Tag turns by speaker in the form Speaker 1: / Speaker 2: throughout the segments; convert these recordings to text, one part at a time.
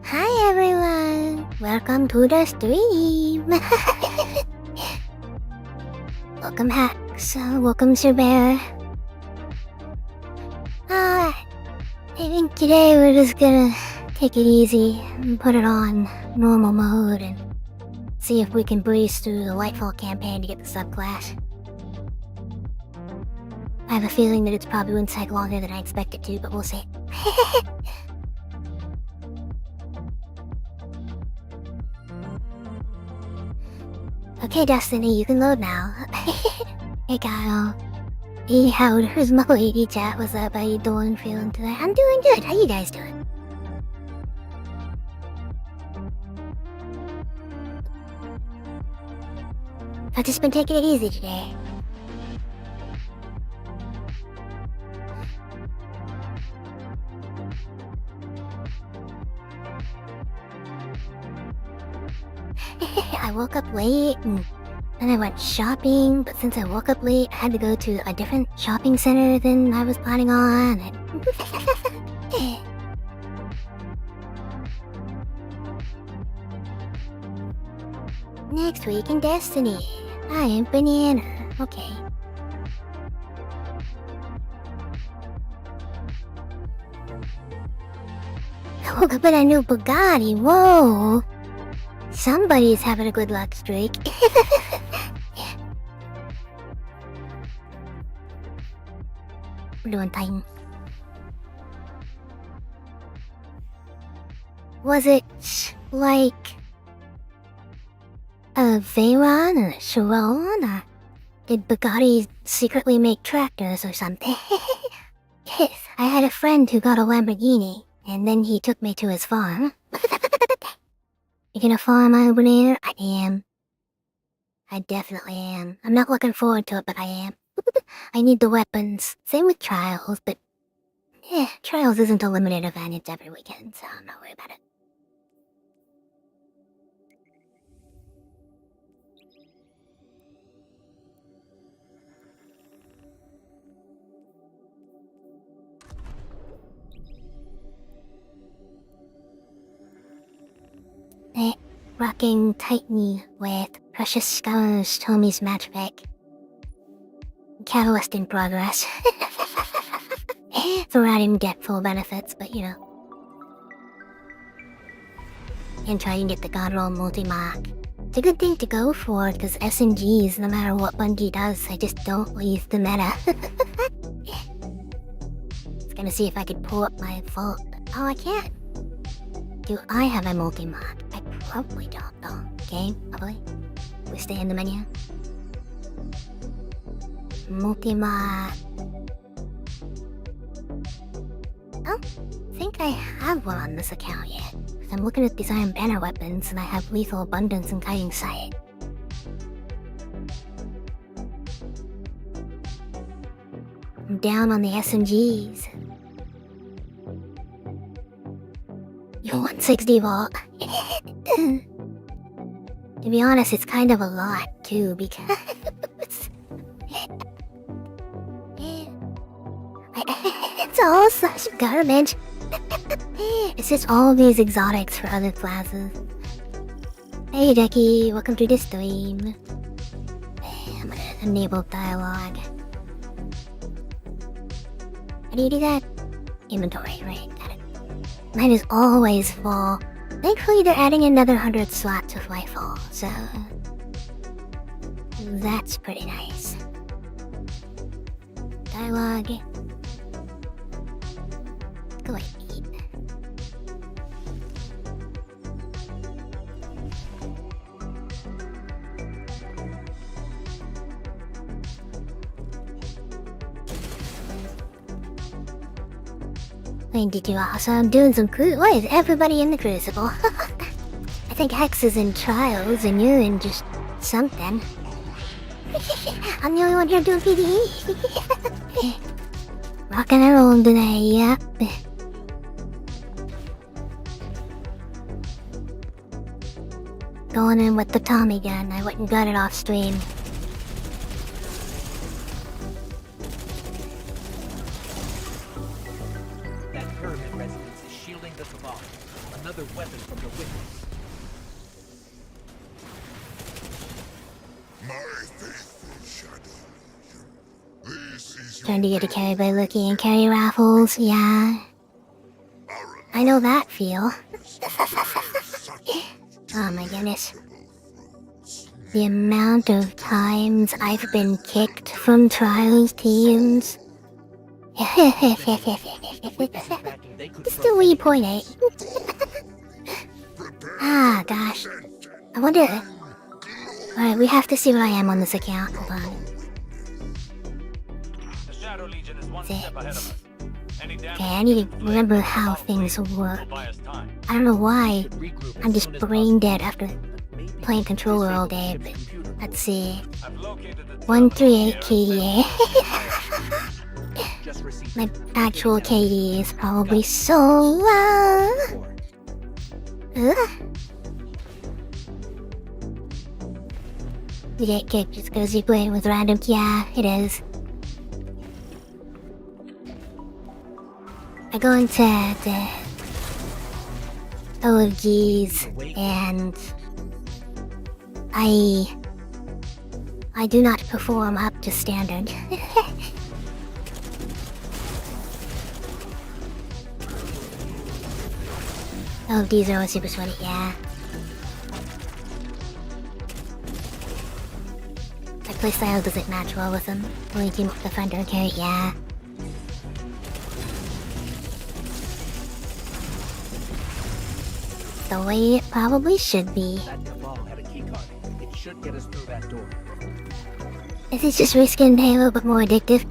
Speaker 1: Hi everyone! Welcome to the stream! Welcome Hacks, welcome Sir Bear. I think today we're just gonna take it easy and put it on normal mode and see if we can breeze through the Lightfall campaign to get the subclass. I have a feeling that it's probably going to take longer than I expect it to, but we'll see. Okay, Destiny, you can load now. Hey, Kyle. Hey, Howard, here's my lady chat. What's up? How you doing? Feeling today? I'm doing good. How you guys doing? I've just been taking it easy today. I woke up late and then I went shopping, but since I woke up late, I had to go to a different shopping center than I was planning on. Next week in Destiny, I am Banana. Okay. I woke up in a new Bugatti. Whoa! Somebody's having a good luck streak. We're doing time. Was it like a Veyron or a Chiron, or did Bugatti secretly make tractors or something? Yes, I had a friend who got a Lamborghini, and then he took me to his farm. You gonna farm over there? I am. I definitely am. I'm not looking forward to it, but I am. I need the weapons. Same with Trials, but... Trials isn't a limited event, it's every weekend, so I'm not worried about it. Rocking Titan with Precious Scars, Tommy's match pick. Catalyst in progress. So I didn't get full benefits, but you know. And try and get the God Roll multi-mark. It's a good thing to go for, because SMGs, no matter what Bungie does, I just don't leave the meta. I was gonna see if I could pull up my vault. Oh, I can't. Do I have a multi-mark? I probably don't, though. Game, probably. We stay in the menu. Multi-mark. I don't think I have one on this account yet. I'm looking at these iron banner weapons and I have lethal abundance and guiding sight. I'm down on the SMGs. Yo, 160 volt. To be honest, it's kind of a lot too because it's all such garbage. It's just all these exotics for other classes. Hey Jackie, welcome to the stream. I'm gonna enable dialogue. How do you do that? Inventory, right, got it. Mine is always full. Thankfully they're adding another 100 slots with Lightfall, so that's pretty nice. Dialogue. Go ahead, eat. Wait, did you also? I'm doing some Why is everybody in the Crucible? I think Hex is in Trials and you're in just something. I'm the only one here doing PvE. Rockin' and rollin' today, yep. Going in with the Tommy gun. I went and got it off stream.
Speaker 2: That pyramid residence is shielding the Cabal. Another weapon from the witness.
Speaker 1: Trying to get a carry by looking and carry raffles, yeah. I know that feel. Oh my goodness. The amount of times I've been kicked from Trials teams. Still wee point 8. Ah, gosh. I wonder... Alright, we have to see what I am on this account. Hold on. Okay, I need to remember how things work. I don't know why I'm just brain dead after playing controller all day, but let's see. 138 KDA. My actual KD is probably so low. You get kicked just because you play with random. Yeah, it is. I go into the OGs and I do not perform up to standard. OGs are always super sweaty, yeah. My playstyle doesn't match well with them. Only team up defender and carry, yeah. The way it probably should be.
Speaker 2: That Cabal had a key card. It should get us through that door.
Speaker 1: Is it just reskin Halo but more addictive?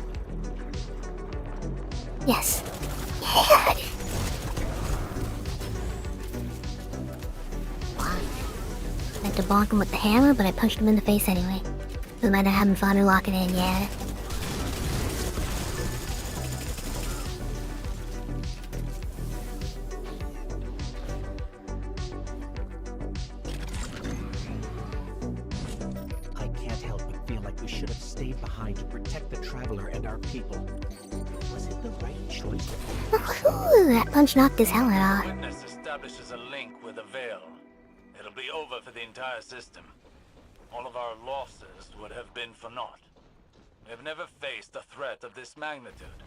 Speaker 1: Yes. Yeah. I had to bonk him with the hammer, but I punched him in the face anyway. Doesn't matter having fun or locking in, yeah.
Speaker 2: I can't help but feel like we should have stayed behind to protect the Traveler and our people. Was it the right choice?
Speaker 1: Ooh, that punch knocked his helmet off.
Speaker 3: Witness establishes a link with a veil. It'll be over for the entire system. All of our losses would have been for naught. We've never faced a threat of this magnitude.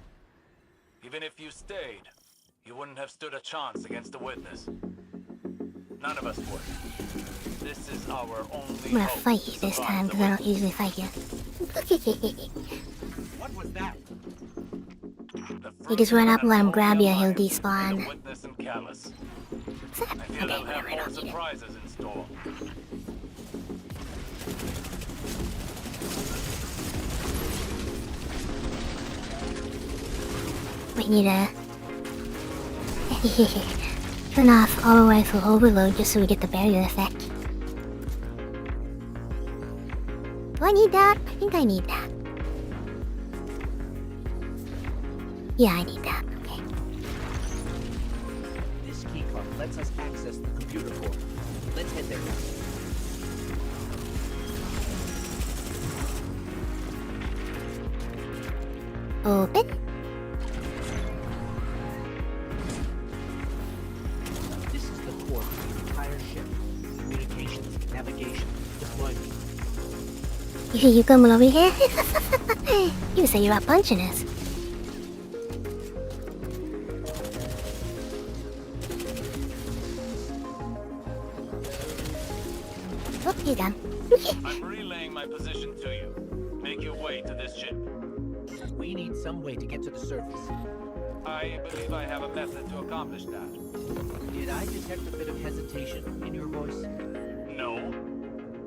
Speaker 3: Even if you stayed, you wouldn't have stood a chance against the Witness. None of us would. This is our only
Speaker 1: I'm gonna
Speaker 3: hope
Speaker 1: fight
Speaker 3: to
Speaker 1: you this
Speaker 3: survive
Speaker 1: time
Speaker 3: the
Speaker 1: because I don't
Speaker 3: Witness.
Speaker 1: usually fight you.
Speaker 2: What was that?
Speaker 1: You just run up and let him
Speaker 3: Only
Speaker 1: grab you, he'll
Speaker 3: alive is
Speaker 1: despawn.
Speaker 3: the Witness and Callus.
Speaker 1: What's that?
Speaker 3: I feel
Speaker 1: Okay,
Speaker 3: they'll
Speaker 1: whatever,
Speaker 3: have
Speaker 1: I
Speaker 3: more
Speaker 1: don't need it.
Speaker 3: surprises in store.
Speaker 1: We need a... turn off auto rifle overload just so we get the barrier effect. Do I need that? I think I need that. Yeah, I need that. Okay.
Speaker 2: This keycard lets us access the computer core. Let's head there now.
Speaker 1: Open.
Speaker 2: This is the core of the entire ship. Communications, navigation, deployment.
Speaker 1: You coming over here? You say you're out punching us. Oh, you're done.
Speaker 3: I'm relaying my position to you. Make your way to this ship.
Speaker 2: We need some way to get to the surface.
Speaker 3: I believe I have a method to accomplish that.
Speaker 2: Did I detect a bit of hesitation in your voice?
Speaker 3: No.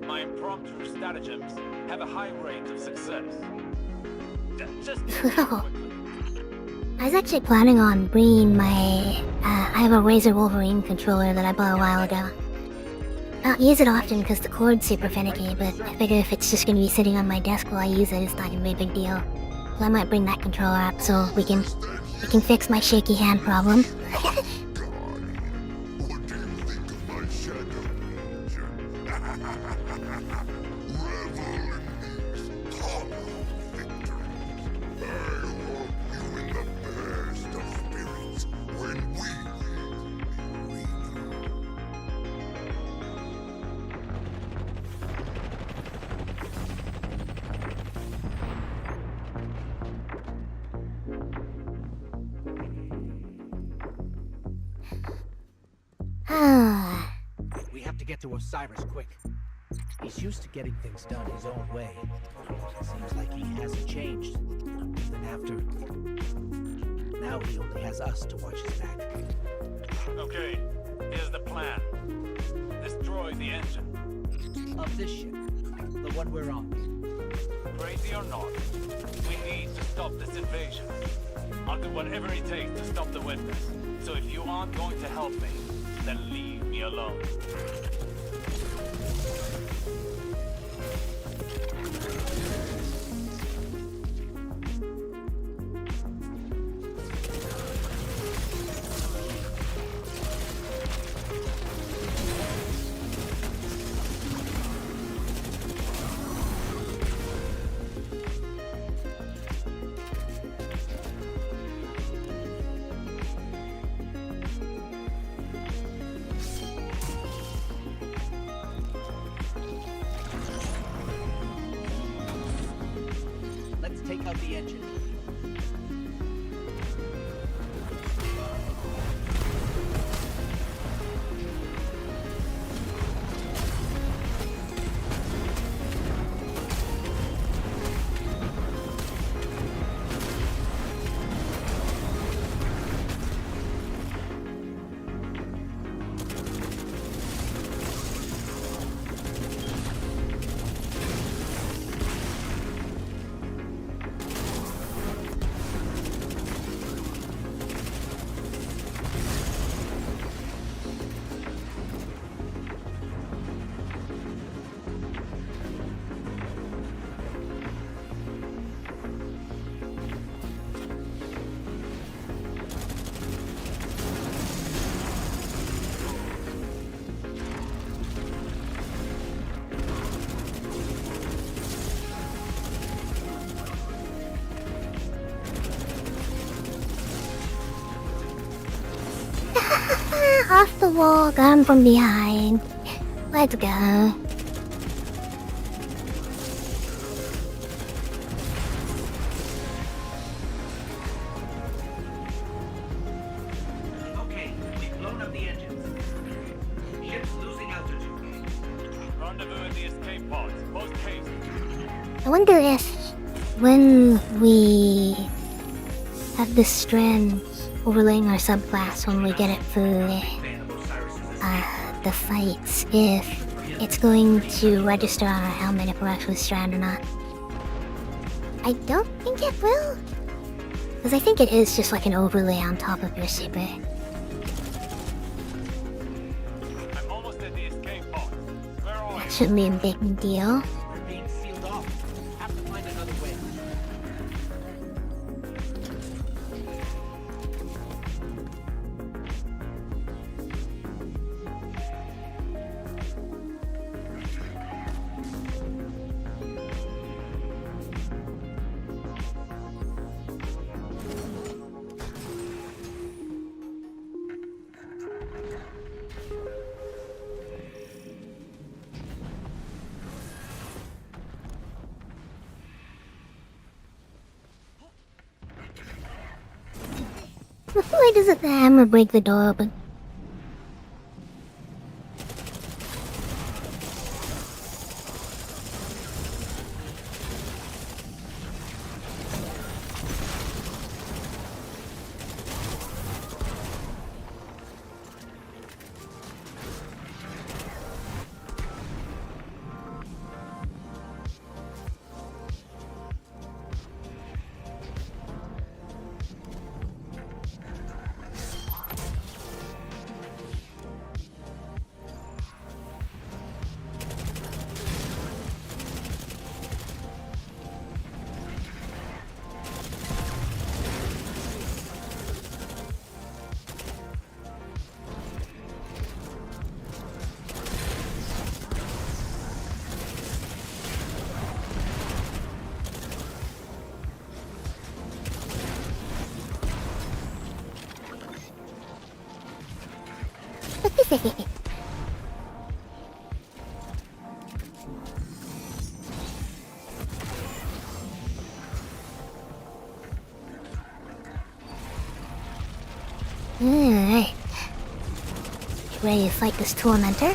Speaker 3: My impromptu stratagems have a high rate of success. Just
Speaker 1: I was actually planning on bringing my... I have a Razor Wolverine controller that I bought a while ago. I don't use it often because the cord's super finicky, but I figure if it's just gonna be sitting on my desk while I use it, it's not gonna be a big deal. So I might bring that controller up so we can fix my shaky hand problem.
Speaker 2: We have to get to Osiris quick. He's used to getting things done his own way. Seems like he hasn't changed, even after. Now he only has us to watch his back.
Speaker 3: Okay, here's the plan. Destroy the engine.
Speaker 2: Of this ship, the one we're on.
Speaker 3: Crazy or not, we need to stop this invasion. I'll do whatever it takes to stop the witness. So if you aren't going to help me, then leave me alone.
Speaker 2: Let's take out the engine.
Speaker 1: Off the wall, got him from behind. Let's go.
Speaker 2: Okay, we've blown up the engines. Ship's losing altitude.
Speaker 3: Rendezvous in the escape pods. Post haste.
Speaker 1: I wonder if when we have this strand overlaying our subclass when we get it for the fights, if it's going to register on our helmet if we're actually stranded or not. I don't think it will, because I think it is just like an overlay on top of your super. shouldn't be a big deal.
Speaker 2: We're being sealed off. Have to find another way.
Speaker 1: Why doesn't the hammer break the door open? Alright. Ready to fight this tormentor?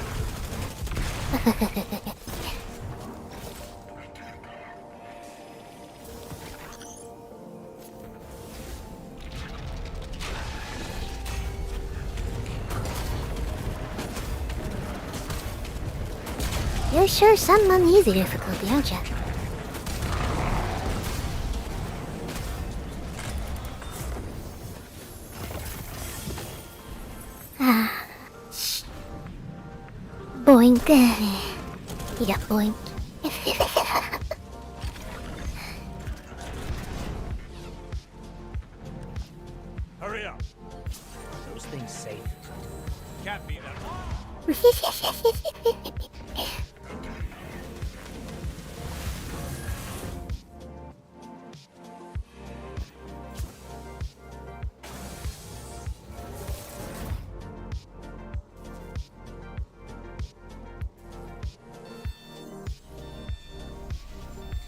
Speaker 1: You're sure some uneasy difficulty, aren't you? Boink. Yeah, boink.
Speaker 2: Hurry up. Are those things safe? Can't be that.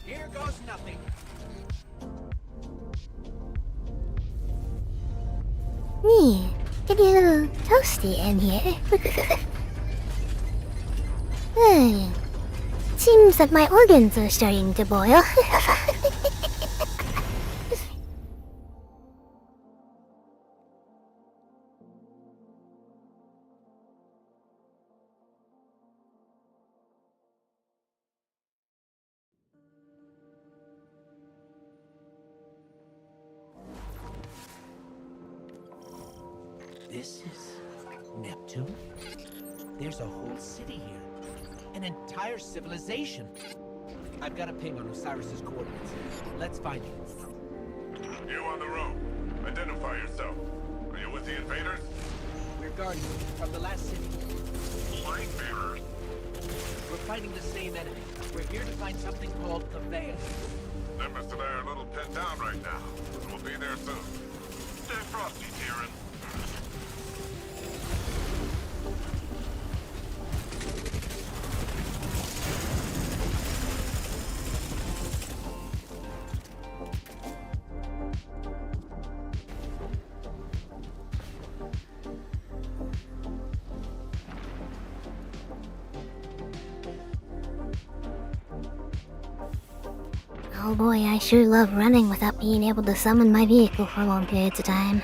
Speaker 2: Here goes nothing.
Speaker 1: Getting a little toasty in here. Seems that my organs are starting to boil.
Speaker 2: This is Neptune? There's a whole city here. An entire civilization. I've got a ping on Osiris's coordinates. Let's find him.
Speaker 4: You on the road. Identify yourself. Are you with the invaders?
Speaker 2: We're guardians from the last city.
Speaker 4: Light bearers.
Speaker 2: We're fighting the same enemy. We're here to find something called the Veil.
Speaker 4: Nimbus and I are a little pinned down right now. We'll be there soon. Stay frosty, Tyrion.
Speaker 1: Oh boy, I sure love running without being able to summon my vehicle for long periods of time.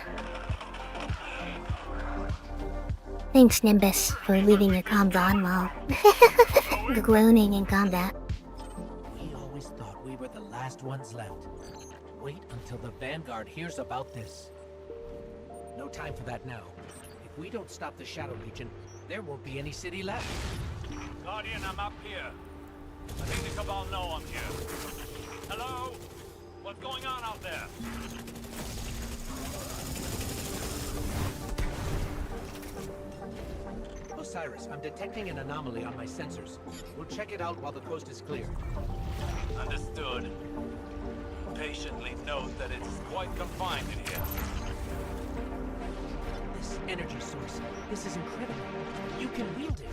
Speaker 1: Thanks, Nimbus, for leaving your comms on while groaning in combat.
Speaker 2: We always thought we were the last ones left. Wait until the Vanguard hears about this. No time for that now. If we don't stop the Shadow Legion, there won't be any city left.
Speaker 3: Guardian, I'm up here. I think the Cabal know I'm here. Hello? What's going on out there?
Speaker 2: Osiris, I'm detecting an anomaly on my sensors. We'll check it out while the coast is clear.
Speaker 3: Understood. Patiently note that it's quite confined in here.
Speaker 2: This energy source, this is incredible. You can wield it.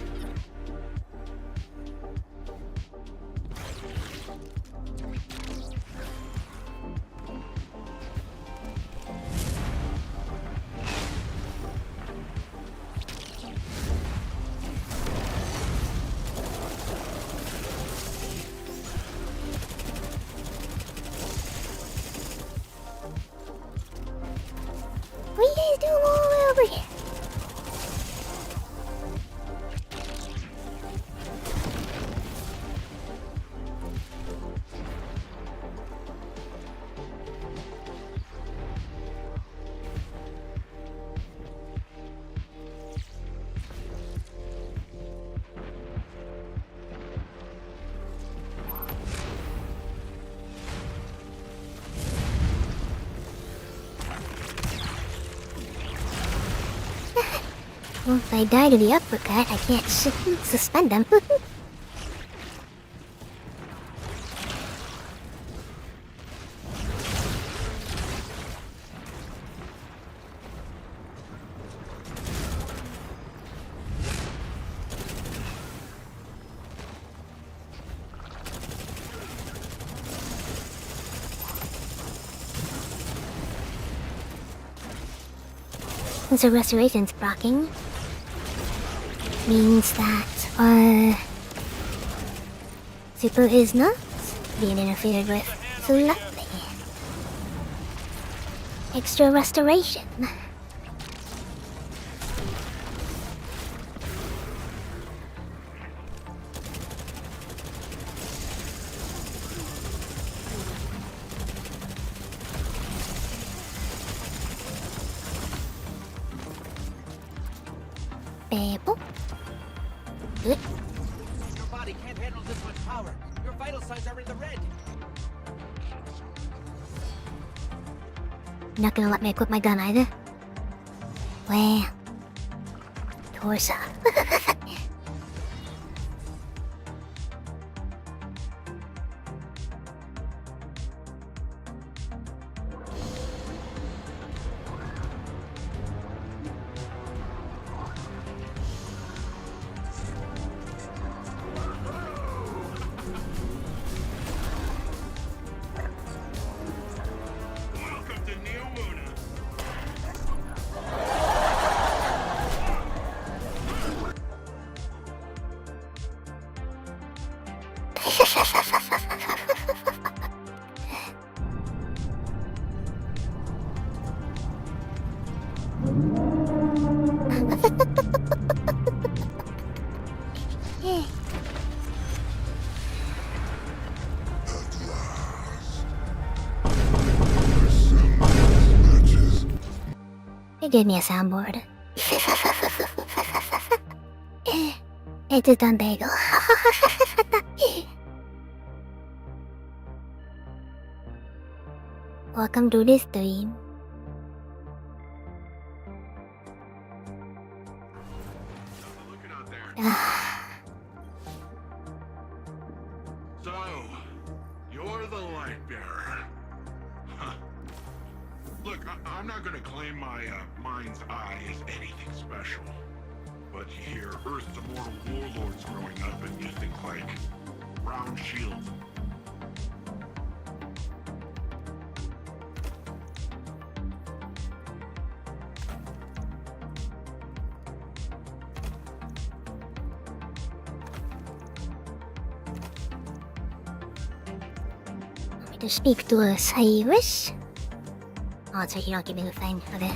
Speaker 1: What are you guys doing all the way over here? Well, if I die to the uppercut, I can't suspend them. Since the restoration's blocking, means that our super is not being interfered with. So lovely. Extra restoration. Babble. Good.
Speaker 2: Your body can't handle this much power. Your vital signs are in the red.
Speaker 1: Not gonna let me equip my gun either. Well, torso.
Speaker 4: Welcome to Neo Luna.
Speaker 1: They gave me a soundboard. It's a done bagel. Welcome to this stream.
Speaker 4: Looking out there. So, you're the light bearer. Huh. Look, I'm not gonna claim my mind's eye is anything special. But you hear Earth's immortal warlords growing up and you think like round shield.
Speaker 1: Want me to speak to a Cyrus? Oh, so you don't give me the thing. Okay.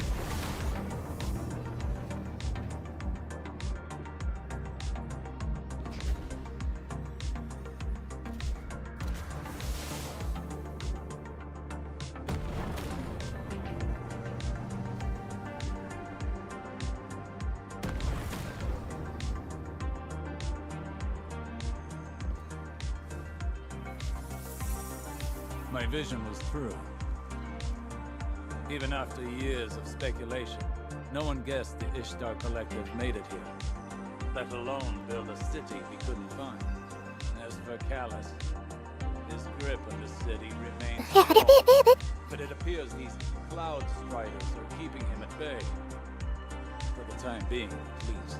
Speaker 3: My vision was true. Even after years of speculation, no one guessed the Ishtar Collective made it here, let alone build a city we couldn't find. As for Callus, his grip on the city remains strong, but it appears these Cloud Striders are keeping him at bay. For the time being, at least.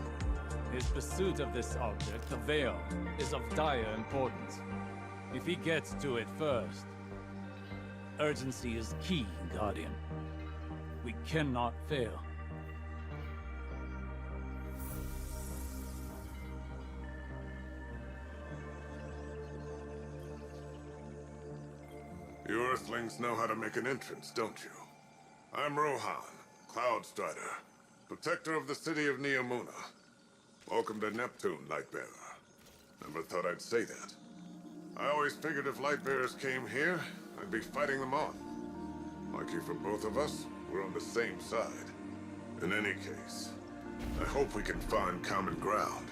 Speaker 3: His pursuit of this object, the Veil, is of dire importance. If he gets to it first, urgency is key, Guardian. We cannot fail.
Speaker 4: You Earthlings know how to make an entrance, don't you? I'm Rohan, Cloud Strider, protector of the city of Neomuna. Welcome to Neptune, Lightbearer. Never thought I'd say that. I always figured if Lightbearers came here, I'd be fighting them off. Lucky for both of us, we're on the same side. In any case, I hope we can find common ground.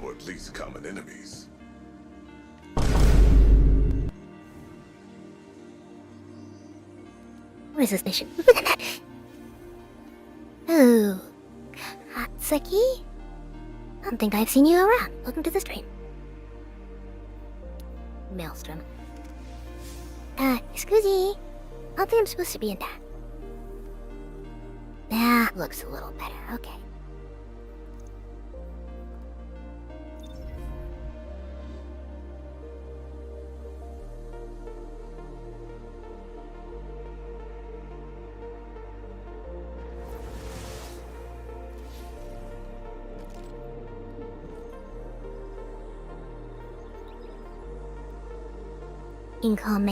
Speaker 4: Or at least common enemies.
Speaker 1: What is this mission? Oh, Katsuki? I don't think I've seen you around. Welcome to the stream. Maelstrom. Excuse me. I don't think I'm supposed to be in that. That looks a little better. Okay. Income.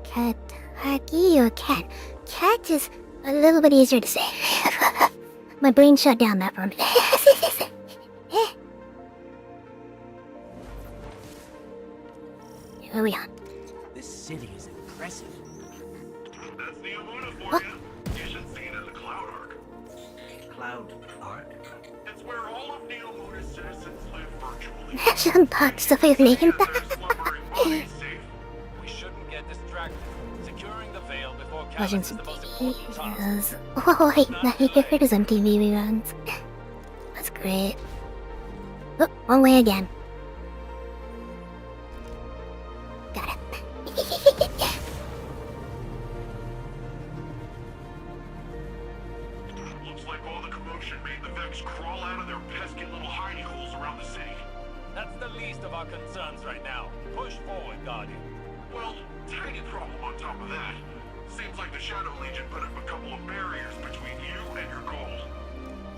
Speaker 1: Kataki or cat? Cat is a little bit easier to say. My brain shut down that for a minute. Where are we on?
Speaker 2: This city is impressive.
Speaker 4: That's Neomuna for you. You should see it in the Cloud Arc.
Speaker 2: Cloud Arc?
Speaker 4: It's where all of Neomuna's citizens live virtually.
Speaker 1: Some parts of your name.
Speaker 3: We shouldn't get distracted. Securing the veil before
Speaker 1: Watching
Speaker 3: Callus is
Speaker 1: some
Speaker 3: the most
Speaker 1: TV
Speaker 3: important task.
Speaker 1: videos. Oh wait, now you get rid of some TV reruns. That's great. Oh, wrong way again. Got it.
Speaker 4: Looks like all the commotion made the Vex crawl out of their pesky little hidey holes around the city.
Speaker 3: That's the least of our concerns right now. Push forward, Guardian.
Speaker 4: Well, tiny problem on top of that. Seems like the Shadow Legion put up a couple of barriers between you and your goal.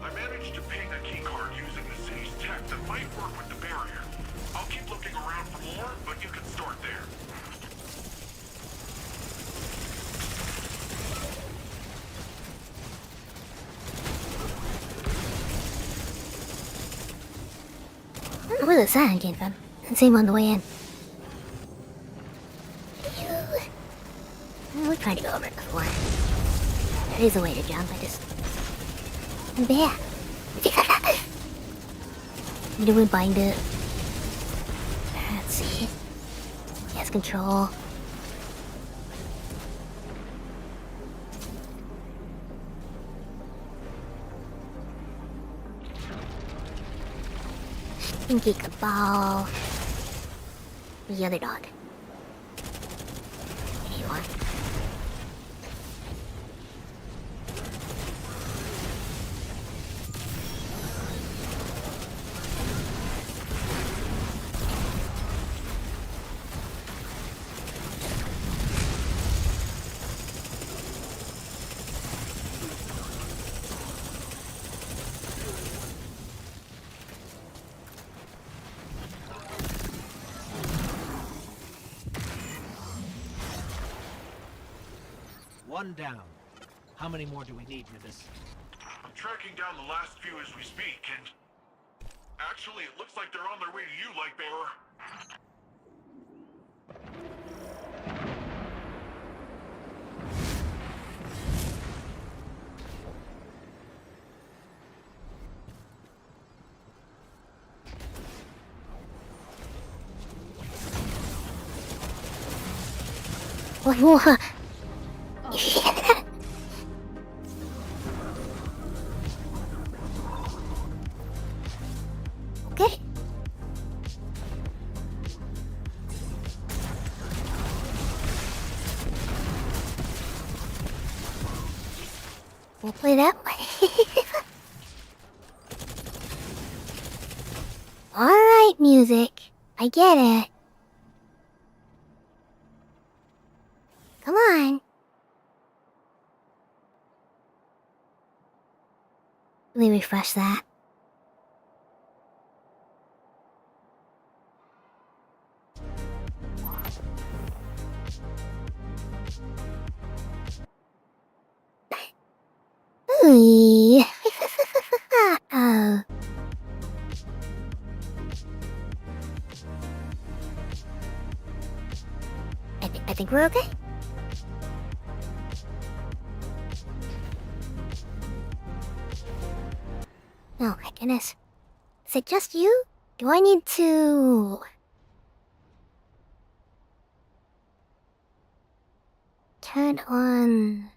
Speaker 4: I managed to ping a keycard using the city's tech that might work with the barrier. I'll keep looking around for more, but you can start there.
Speaker 1: I don't know where the sound came from. Same on the way in. We tried to go over it before. There is a way to jump, I just... Yeah. Need to rebind it. Let's see. Yes, control. Stinky Cabal. The other dog. There you are.
Speaker 2: One down. How many more do we need for this?
Speaker 4: I'm tracking down the last few as we speak, and... Actually, it looks like they're on their way to you, Lightbearer.
Speaker 1: One more. Okay. We'll play that way. Alright, music. I get it. Come on. Let me refresh that. Ooh. Oh. I think we're okay. Oh my goodness. Is it just you? Do I need to... turn on...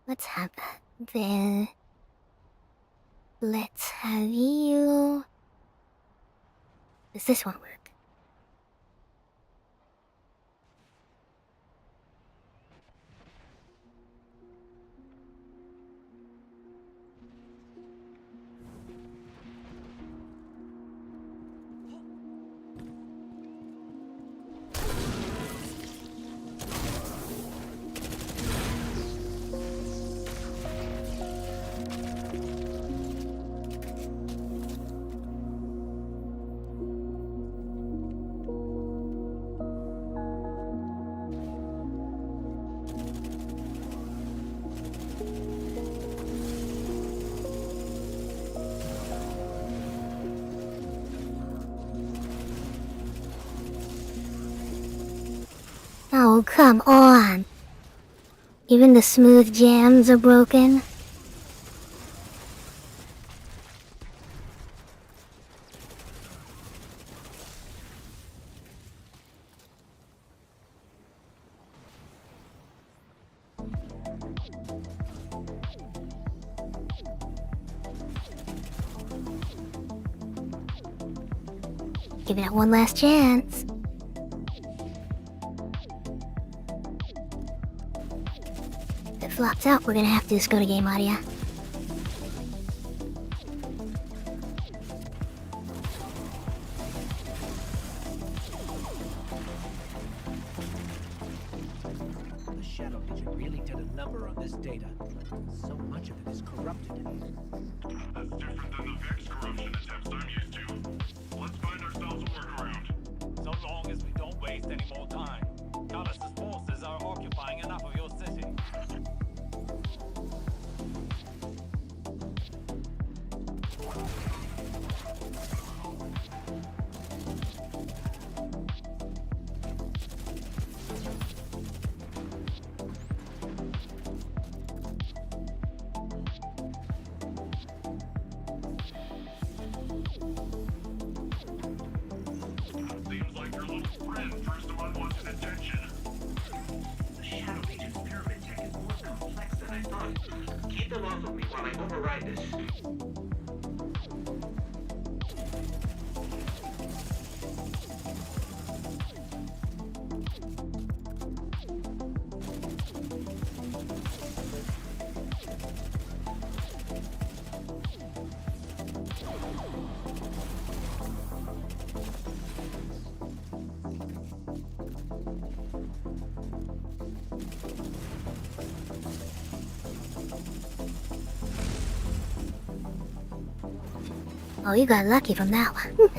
Speaker 1: Let's have the... Let's have you... Does this one work? Oh, come on. Even the smooth jams are broken. Give it one last chance. If it flops out, we're gonna have to just go to game audio.
Speaker 2: The Shadow Legion really did a number on this data. So much of it is corrupted.
Speaker 4: That's different than the Vex corruption attempts I'm used to. Let's find ourselves a workaround.
Speaker 3: So long as we don't waste any more time. Callus's forces are occupying enough of your city.
Speaker 4: Seems like your little friend first of unwanted attention.
Speaker 5: The Shadow Legion's pyramid tech is more complex than I thought. Keep them off of me while I override this.
Speaker 1: Oh, you got lucky from that one.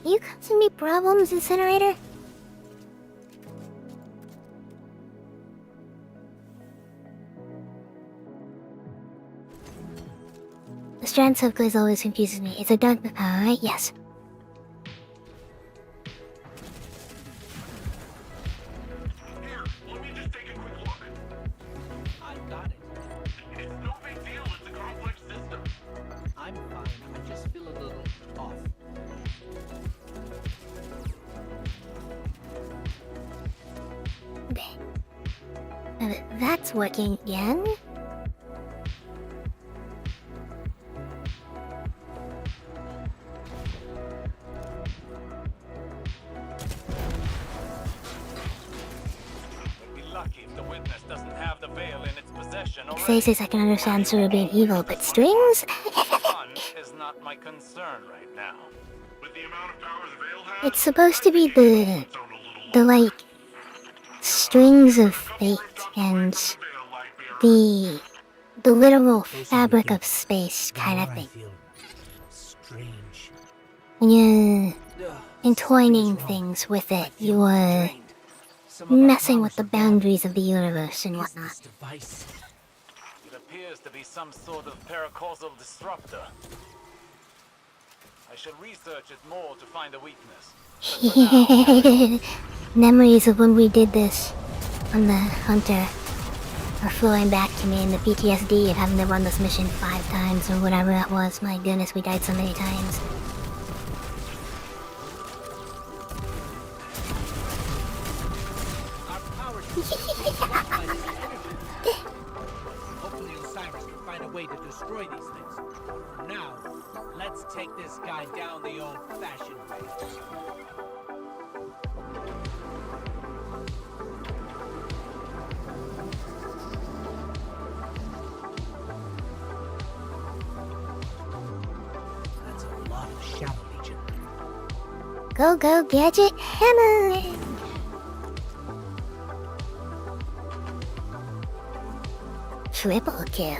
Speaker 1: You causing me problems, Incinerator? The strand subclass always confuses me. It's a dark power, right? Yes.
Speaker 4: Here, let me just take a quick look.
Speaker 2: I got it.
Speaker 4: It's no big deal. It's a complex system.
Speaker 2: I'm fine. I just feel a little off.
Speaker 1: That's working again?
Speaker 3: We'd be lucky if the witness doesn't have the veil in its possession already.
Speaker 1: Faces I can understand Sura being evil, but strings?
Speaker 3: Fun is not my concern right now.
Speaker 4: With the amount of power the Veil has,
Speaker 1: It's supposed to be the
Speaker 4: it's on a little
Speaker 1: like strings of fate and
Speaker 4: Veil, Lightbearer.
Speaker 1: the literal fabric of space kind of
Speaker 2: I
Speaker 1: thing.
Speaker 2: feel strange.
Speaker 1: When you're
Speaker 2: Ugh,
Speaker 1: entwining
Speaker 2: something's wrong.
Speaker 1: things with
Speaker 2: I
Speaker 1: it,
Speaker 2: feel
Speaker 1: you are
Speaker 2: drained. Some of our
Speaker 1: messing with
Speaker 2: powers
Speaker 1: the
Speaker 2: are gone.
Speaker 1: boundaries of the universe and
Speaker 2: What is
Speaker 1: whatnot.
Speaker 2: this device?
Speaker 3: It appears to be some sort of paracausal disruptor. I should research it more to find a weakness. But for now,
Speaker 1: Memories of when we did this on the Hunter are flowing back to me, and the PTSD of having to run this mission 5 times or whatever that was. My goodness, we died so many times.
Speaker 2: Our powers are blocked by this energy. Hopefully Osiris can find a way to destroy these things. For now, let's take this guy down the old-fashioned way. That's a lot of Shadow Legion.
Speaker 1: Go, go, Gadget, hammer! Triple kill.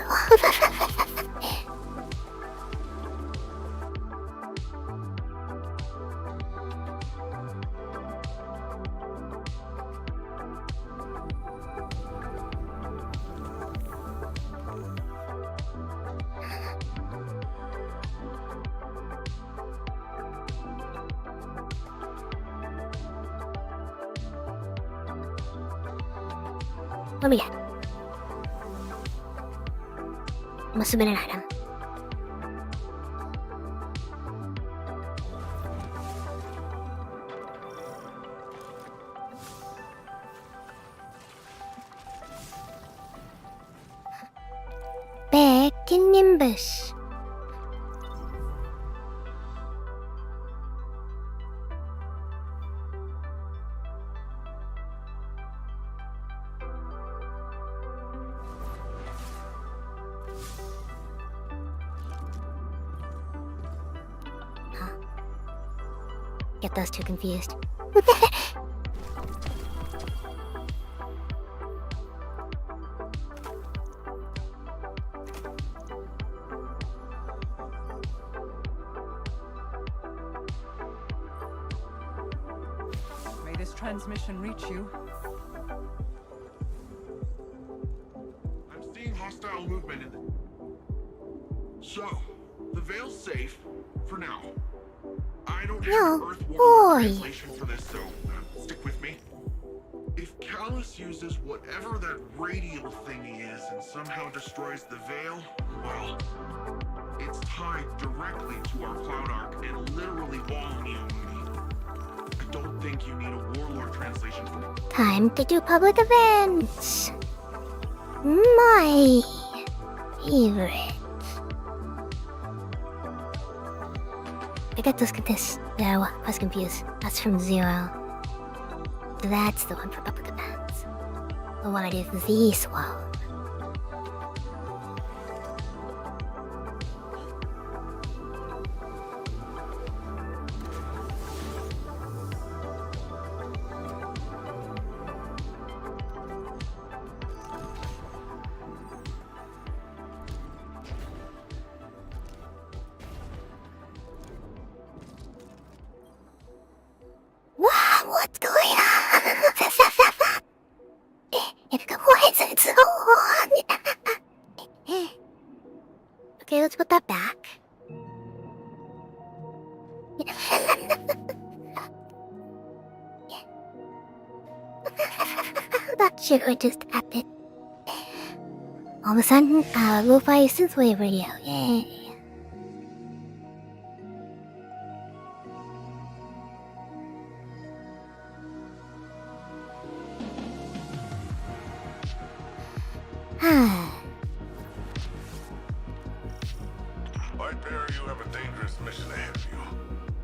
Speaker 1: What we got? Must have been an item. Back in Nimbus. Get those two confused.
Speaker 6: May this transmission reach you.
Speaker 4: I'm seeing hostile movement in the... So, the Veil's safe for now. I don't have
Speaker 1: No,
Speaker 4: an Earth Warlord
Speaker 1: boy.
Speaker 4: translation for this, so stick with me. If Callus uses whatever that radial thingy is and somehow destroys the Veil, well, it's tied directly to our Cloud Arc and literally all Neomuni. I don't think you need a Warlord translation for...
Speaker 1: Time to do public events. My favorite. I got those this. No, I was confused. That's from Zero. That's the one for public events. The one I do this one. Okay, let's put that back. That shit would just happen. All of a sudden, lo-fi synthwave radio. Yay.
Speaker 7: Light Bear, you have a dangerous mission ahead of you.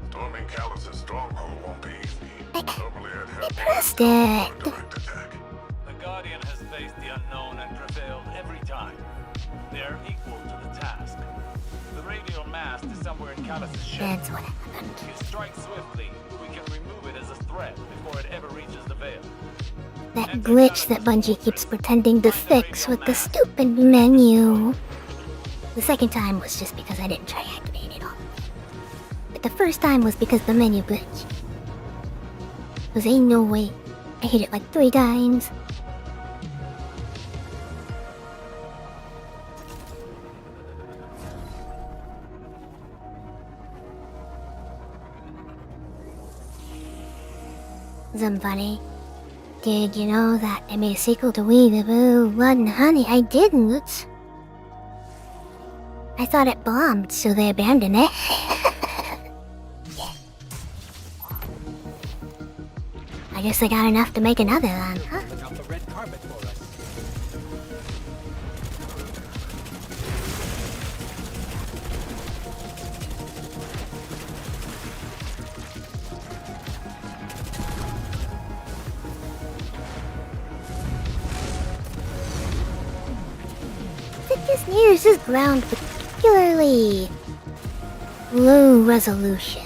Speaker 7: Storming Callus's stronghold won't be easy. Normally I'd have
Speaker 1: pressed
Speaker 7: for a
Speaker 1: it.
Speaker 7: direct attack.
Speaker 3: The Guardian has faced the unknown and prevailed every time. They're equal to the task. The radial mast is somewhere in Callus's ship.
Speaker 1: That's what happened.
Speaker 3: If you strike swiftly, we can remove it as a threat before it ever reaches the Veil.
Speaker 1: That glitch that Bungie keeps pretending to fix with the stupid menu. The second time was just because I didn't try activating it all. But the first time was because the menu glitched. Cause ain't no way. I hit it like 3 times. Somebody, did you know that I made a sequel to We the Boo? Blood and Honey? I didn't. I thought it bombed, so they abandoned it. I guess they got enough to make another one, huh?
Speaker 2: Look out the red carpet for us.
Speaker 1: This news is ground particularly low resolution.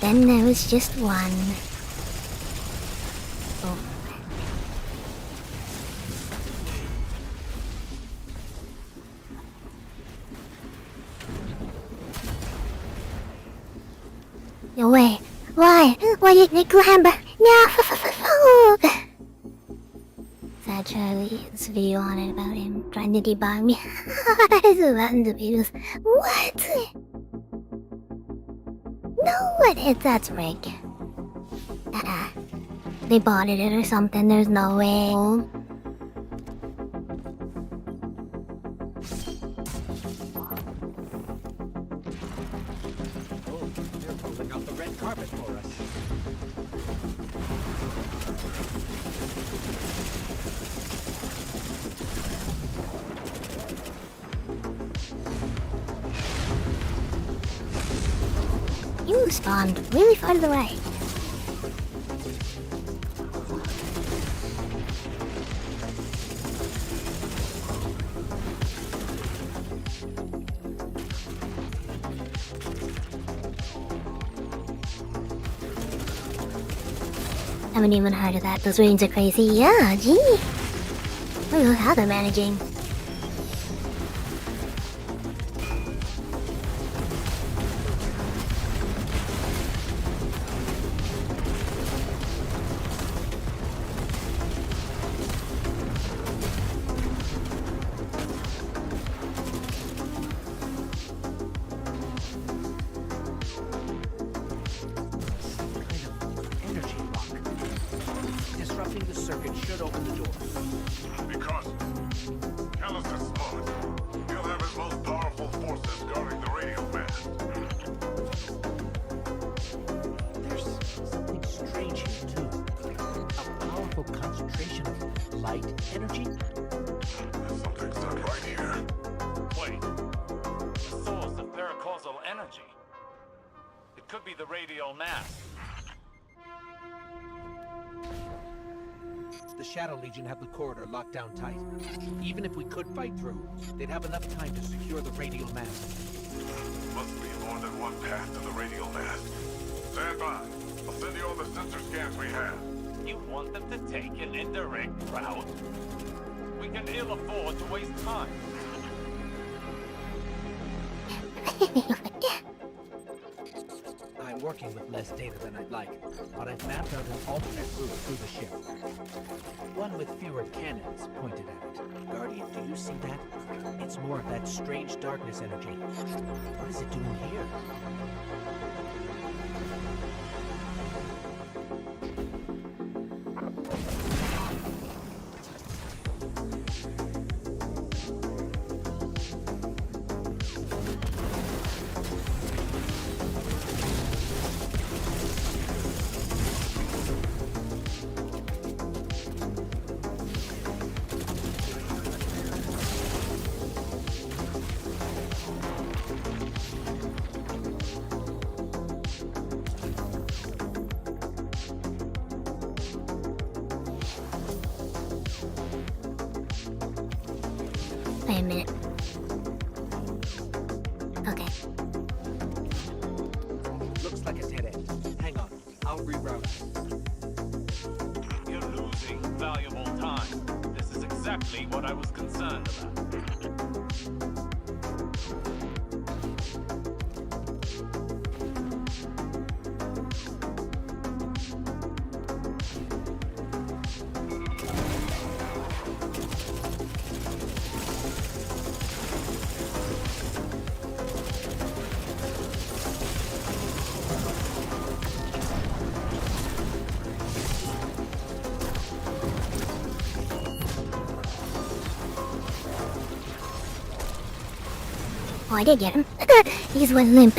Speaker 1: Then there was just one. Oh. No way. Why? Why didn't it clamber? No! Sad Charlie's video on it about him trying to debug me. It's about the videos. What? No, that's rigged. They botted it or something, there's no way.
Speaker 2: Oh, they're rolling out the red carpet for us.
Speaker 1: You spawned really far to the right. Haven't even heard of that. Those rains are crazy. Yeah, gee. I don't know how they're managing.
Speaker 2: Disrupting the circuit should open the door.
Speaker 7: Because Callus is smart. He'll have his most powerful forces guarding the radial mast.
Speaker 2: There's something strange here, too. A powerful concentration of light energy.
Speaker 7: Something's not right here.
Speaker 3: Wait. The source of paracausal energy. It could be the radial mass.
Speaker 2: The Shadow Legion have the corridor locked down tight. Even if we could fight through, they'd have enough time to secure the radial mast.
Speaker 7: Must be more than one path to the radial mast. chance we have.
Speaker 3: You want them to take an indirect route? We can ill afford to waste time.
Speaker 2: I'm working with less data than I'd like, but I've mapped out an alternate route through the ship. One with fewer cannons pointed at it. Guardian, do you see that? It's more of that strange darkness energy. What is it doing here?
Speaker 1: Wait a minute. Okay.
Speaker 2: Looks like a dead end. Hang on, I'll reroute.
Speaker 3: You're losing valuable time. This is exactly what I was concerned about.
Speaker 1: Oh, I did get him. He's one limp.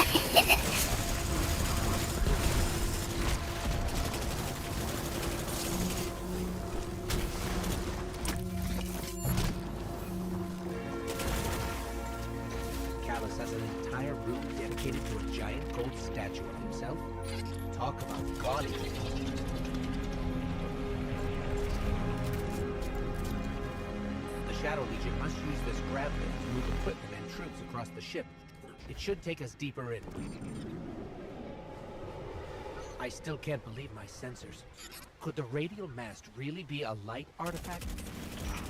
Speaker 2: Callus has an entire room dedicated to a giant gold statue of himself. Talk about gaudy. The Shadow Legion must use this grab lift to move equipment and troops across the ship. It should take us deeper in. I still can't believe my sensors. Could the radial mast really be a light artifact?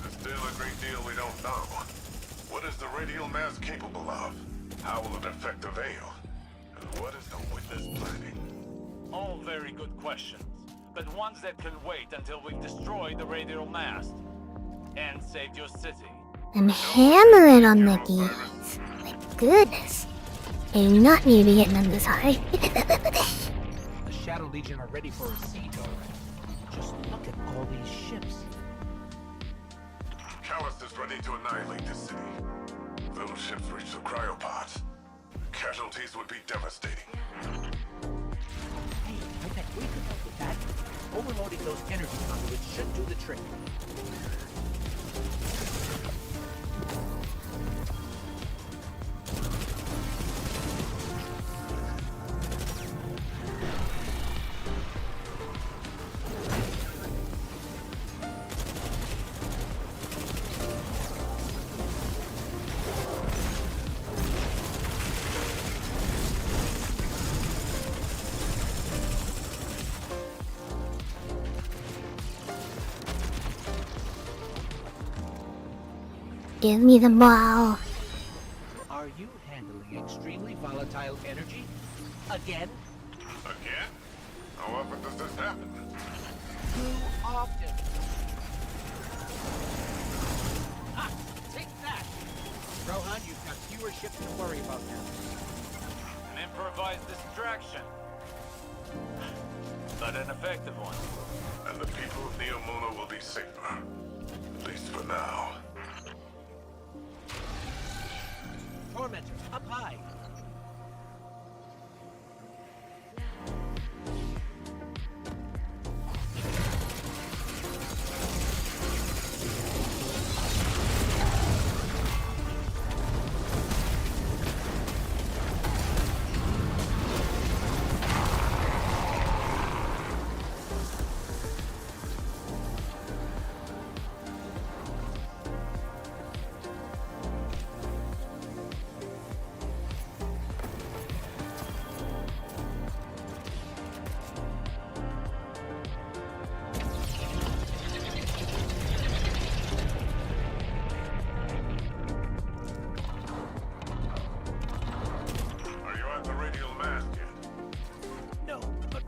Speaker 7: There's still a great deal we don't know. What is the radial mass capable of? How will it affect the Veil? And what is the Witness planning?
Speaker 3: All very good questions, but ones that can wait until we've destroyed the radial mast and saved your city.
Speaker 1: I'm hammering on the keys. My goodness. I do not need to be hitting them this hard.
Speaker 2: The Shadow Legion are ready for a siege already. Just look at all these ships.
Speaker 7: Callus is ready to annihilate this city. If those ships reach the cryopods, casualties would be devastating.
Speaker 2: Hey, I bet we could help with that. Overloading those energy conduits should do the trick.
Speaker 1: Give me the ball.
Speaker 2: Are you handling extremely volatile energy? Again?
Speaker 7: Again? How often does this happen?
Speaker 2: Too often. Ah, take that! Rohan, you've got fewer ships to worry about now.
Speaker 3: An improvised distraction, but an effective one.
Speaker 7: And the people of Neomuna will be safer. At least for now.
Speaker 2: Tormentor, up high!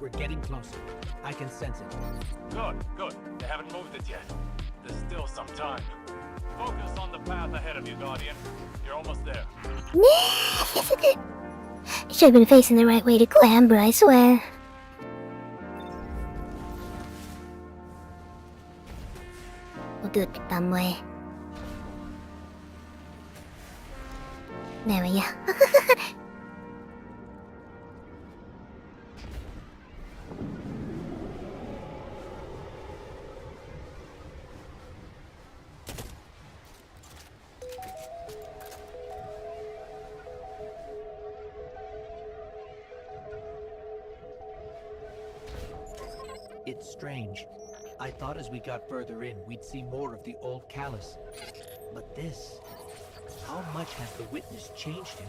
Speaker 2: We're getting closer. I can sense it.
Speaker 3: Good, good. They haven't moved it yet. There's still some time. Focus on the path ahead of you, Guardian. You're almost there.
Speaker 1: Should have been facing the right way to clamber, I swear. We'll do it the dumb way. There we go.
Speaker 2: It's strange. I thought as we got further in, we'd see more of the old Callus. But this... How much has the witness changed him?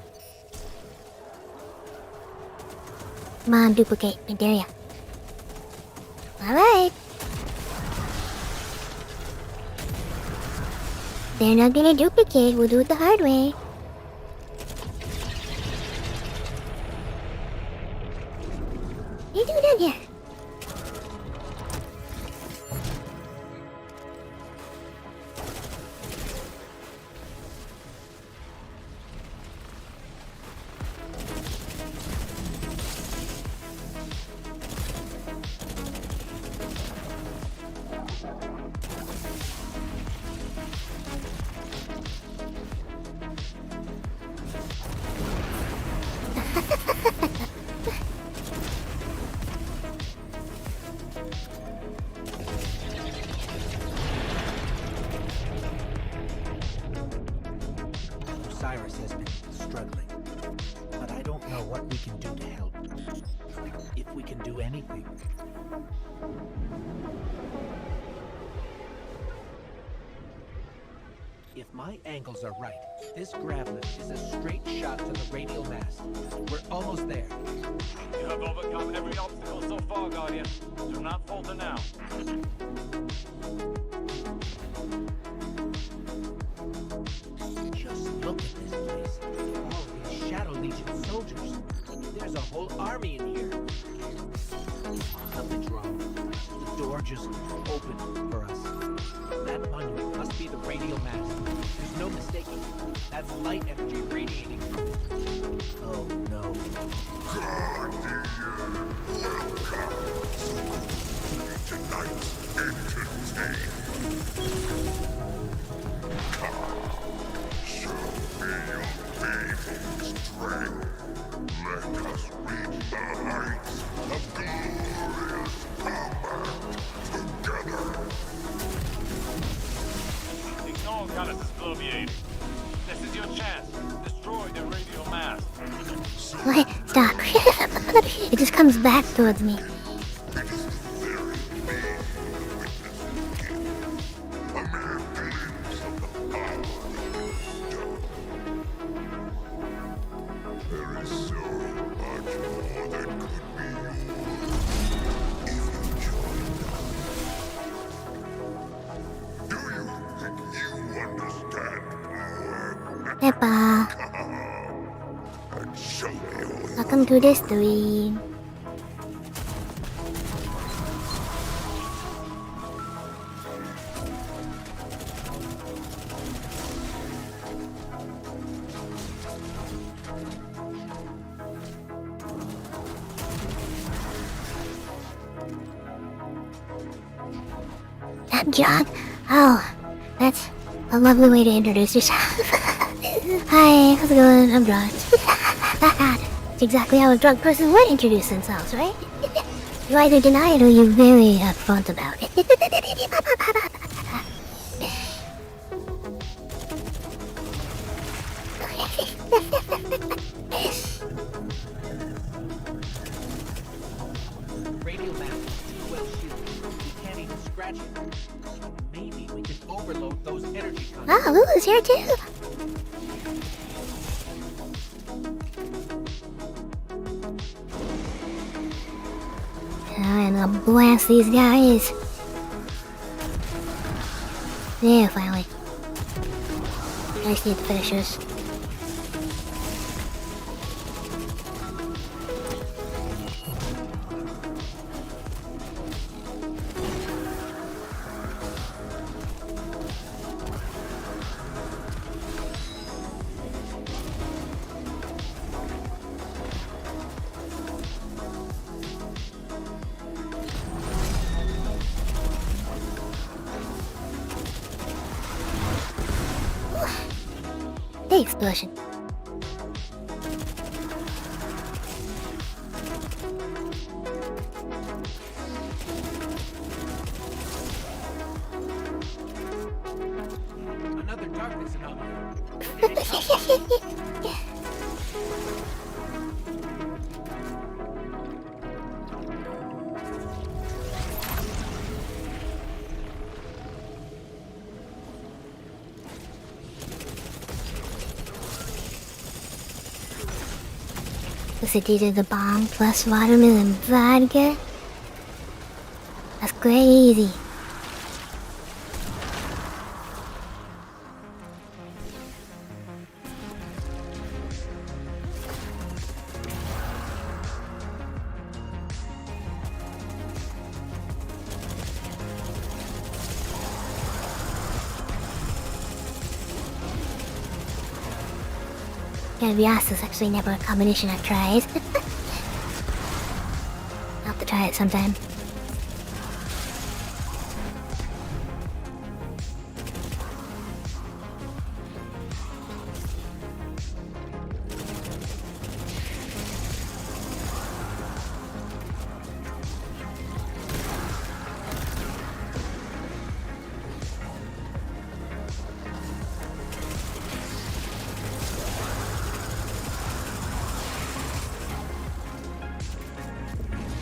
Speaker 1: Come on, duplicate. I dare ya. Alright. They're not gonna duplicate. We'll do it the hard way. What are you doing down here?
Speaker 2: Cyrus has been struggling, but I don't know what we can do to help. If we can do anything. If my angles are right, this grav lift is a straight shot to the radial mast. We're almost there.
Speaker 3: You have overcome every obstacle so far, Guardian. Do not falter now.
Speaker 2: Just look at this place. All these Shadow Legion soldiers. There's a whole army in here. Something's wrong. The door just opened for us. That monument must be the radial mast. There's no mistaking. That's light energy radiating from it. Oh no.
Speaker 4: Guardian, welcome to tonight's entertainment. Show me your baby strength. Let us reach the heights of glorious combat together.
Speaker 3: Ignore Callus' bloviating. This is your chance. Destroy the radial mast.
Speaker 1: Wait, stop. It just comes back towards me.
Speaker 4: It is very mean witness. A mere glimpse of the power of stone. There is so much more that could be yours if you joined us. Do you think you understand power?
Speaker 1: Peppa,
Speaker 4: And show me your
Speaker 1: welcome to the stream. I'm John. Oh, that's a lovely way to introduce yourself. Hi, how's it going? I'm drunk. That's exactly how a drunk person would introduce themselves, right? You either deny it or you're very upfront about it.
Speaker 2: Radial mast is too well shielded. We can't even scratch it. Maybe we can overload those energy conduits.
Speaker 1: Oh, Lulu's here too. I'm gonna blast these guys. Yeah, finally. I just need the finishers. explosion.
Speaker 2: Another darkness anomaly.
Speaker 1: Was it either the bomb plus watermelon vodka? That's crazy. Gotta be honest, it's actually never a combination I've tried. I'll have to try it sometime.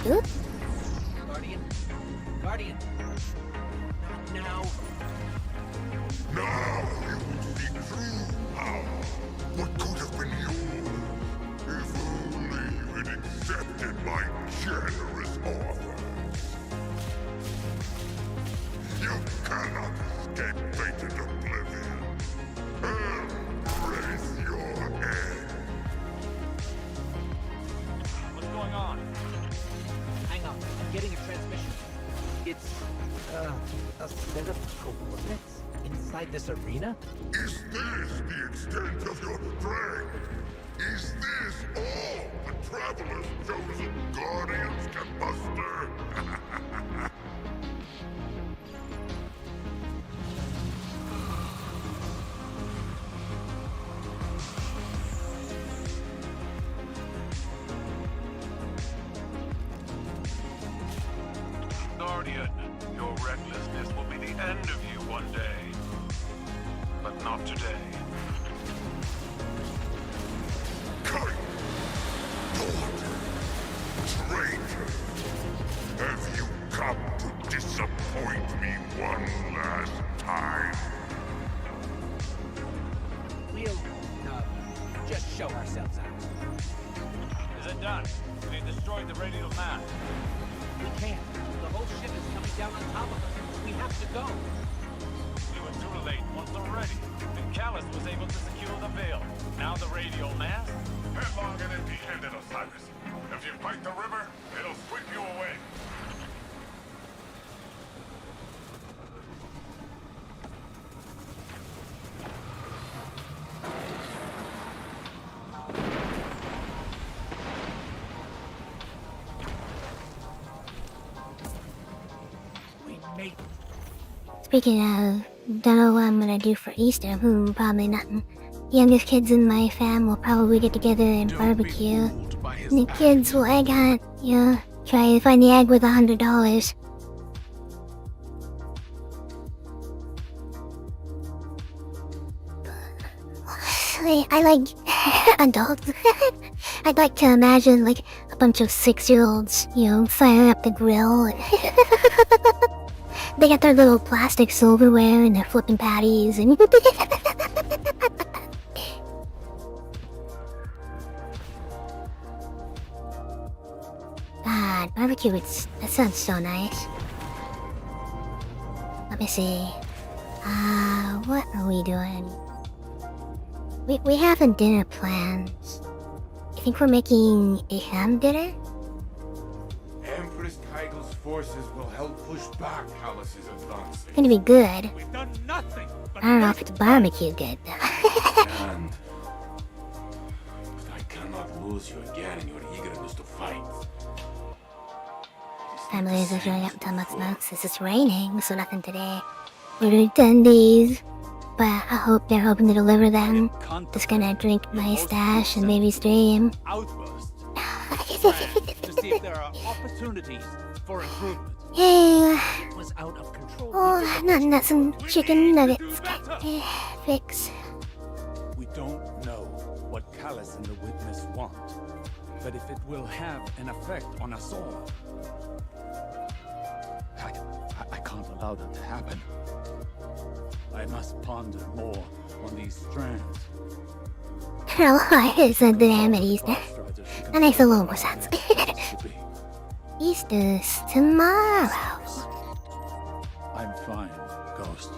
Speaker 1: Oop.
Speaker 2: Guardian. Guardian. Not now.
Speaker 4: Now you will see true power. What could have been yours? If only you had accepted my generous offer. You cannot escape fate and oblivion. Raise your head.
Speaker 3: What's going on?
Speaker 2: Hang on. I'm getting a transmission. It's a set of coordinates inside this arena?
Speaker 4: Is this the extent of your strength? Is this all the Traveler's chosen guardians can muster?
Speaker 7: Guardian, your recklessness will be the end of you one day. But not today.
Speaker 4: Kite! Daughter! Traitor! Have you come to disappoint me one last time?
Speaker 2: We'll, just show ourselves out.
Speaker 3: Is it done? They destroyed the radial mast.
Speaker 2: We can't. The whole ship is coming down on top of us. We have to go.
Speaker 3: We were too late once already. And Callus was able to secure the veil. Now the radial mast?
Speaker 7: Headlong and empty-handed, Osiris. If you fight the river, it'll sweep you away.
Speaker 2: We made
Speaker 1: Speaking of, don't know what I'm gonna do for Easter. Probably nothing. Youngest kids in my fam will probably get together and barbecue. And the kids will egg hunt, try to find the egg with $100. I like adults. I'd like to imagine like a bunch of 6-year-olds, firing up the grill. And they got their little plastic silverware and they're flipping patties and God, barbecue, that sounds so nice. Let me see. What are we doing? We have a dinner planned. I think we're making a ham dinner?
Speaker 8: Empress Kygel's forces will help push back Callus's advances.
Speaker 1: It's gonna be good.
Speaker 2: We've done nothing.
Speaker 1: I don't know if it's barbecue good.
Speaker 8: But I cannot lose you again in your eagerness to fight.
Speaker 1: Families are showing up to Mux. It's raining, so nothing today. Ordered attendees. but I hope they're hoping to deliver them. Just gonna drink my stash and maybe stream.
Speaker 3: Outburst. To see if there are opportunities for improvement.
Speaker 1: Hey,
Speaker 2: It was out of control.
Speaker 1: oh, nothing that some chicken nuggets can fix.
Speaker 3: We don't know what Callus and the Witness want, but if it will have an effect on us all, I can't allow that to happen. I must ponder more on these strands.
Speaker 1: It's the damn Easter. That makes a little more sense. Easter's tomorrow.
Speaker 3: I'm fine, Ghost.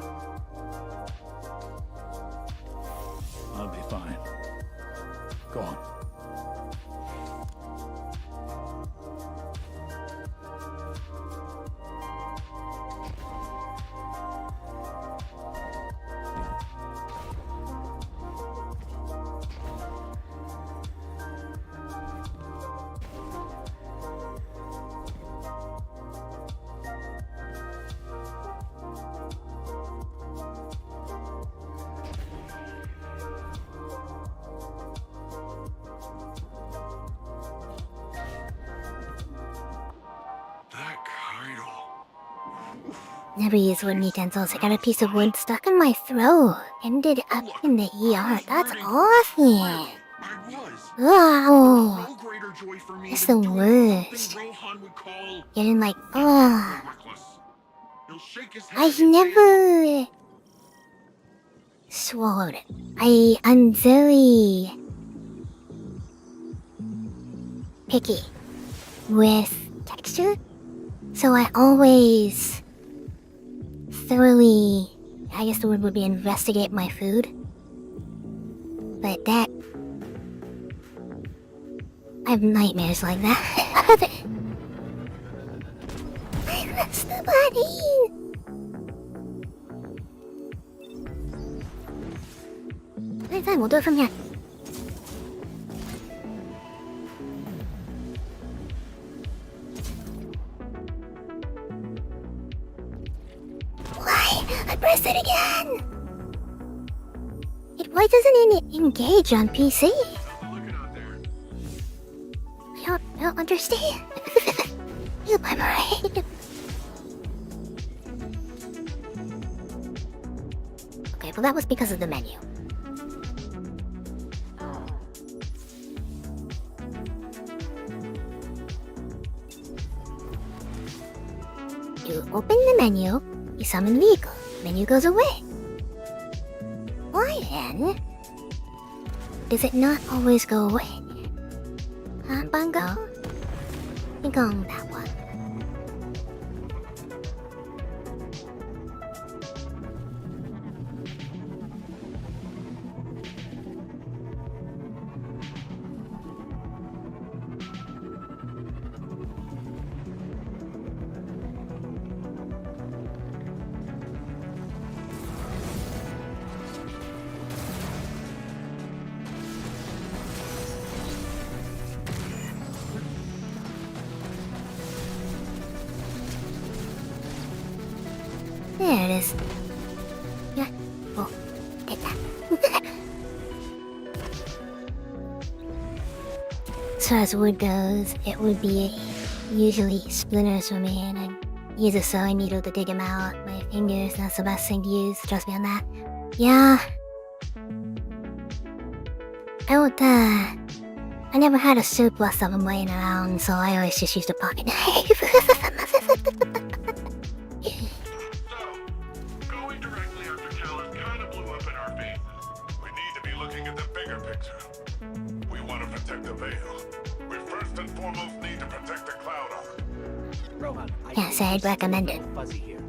Speaker 3: I'll be fine. Go on.
Speaker 4: That Kaido.
Speaker 1: Never use wooden utensils. I got a piece of wood stuck in my throat. Ended up in the ER. That's awful.
Speaker 4: I was.
Speaker 1: Wow.
Speaker 4: No greater joy for me
Speaker 1: It's
Speaker 4: than
Speaker 1: the
Speaker 4: doing
Speaker 1: worst.
Speaker 4: something Rohan would call
Speaker 1: Getting like, ugh.
Speaker 4: reckless. He'll shake his head
Speaker 1: I
Speaker 4: and say,
Speaker 1: never swallowed it. I'm very picky with texture, so I always thoroughly, I guess the word would be investigate my food. But that, I have nightmares like that. I miss the body. Anytime, we'll do it from here. Why? I pressed it again! Why doesn't it engage on PC?
Speaker 4: Looking out there.
Speaker 1: I don't understand. You by my Okay, well that was because of the menu. You open the menu, you summon the vehicle, menu goes away. Why then does it not always go away? Bango? Think on that one. There it is. Yeah. Oh, take that. As far as wood goes, it would be usually splinters for me, and I use a sewing needle to dig them out. My finger's not the best thing to use, trust me on that. Yeah. I never had a surplus of them laying around, so I always just used a pocket knife.
Speaker 4: Going directly after Callus kind of blew up in our faces.
Speaker 7: We need to be looking at the bigger picture. We want to protect the Veil. We first and foremost need to protect the Cloud Ark.
Speaker 2: Rohan, I
Speaker 1: Can't say I'd recommend it,
Speaker 2: fuzzy here.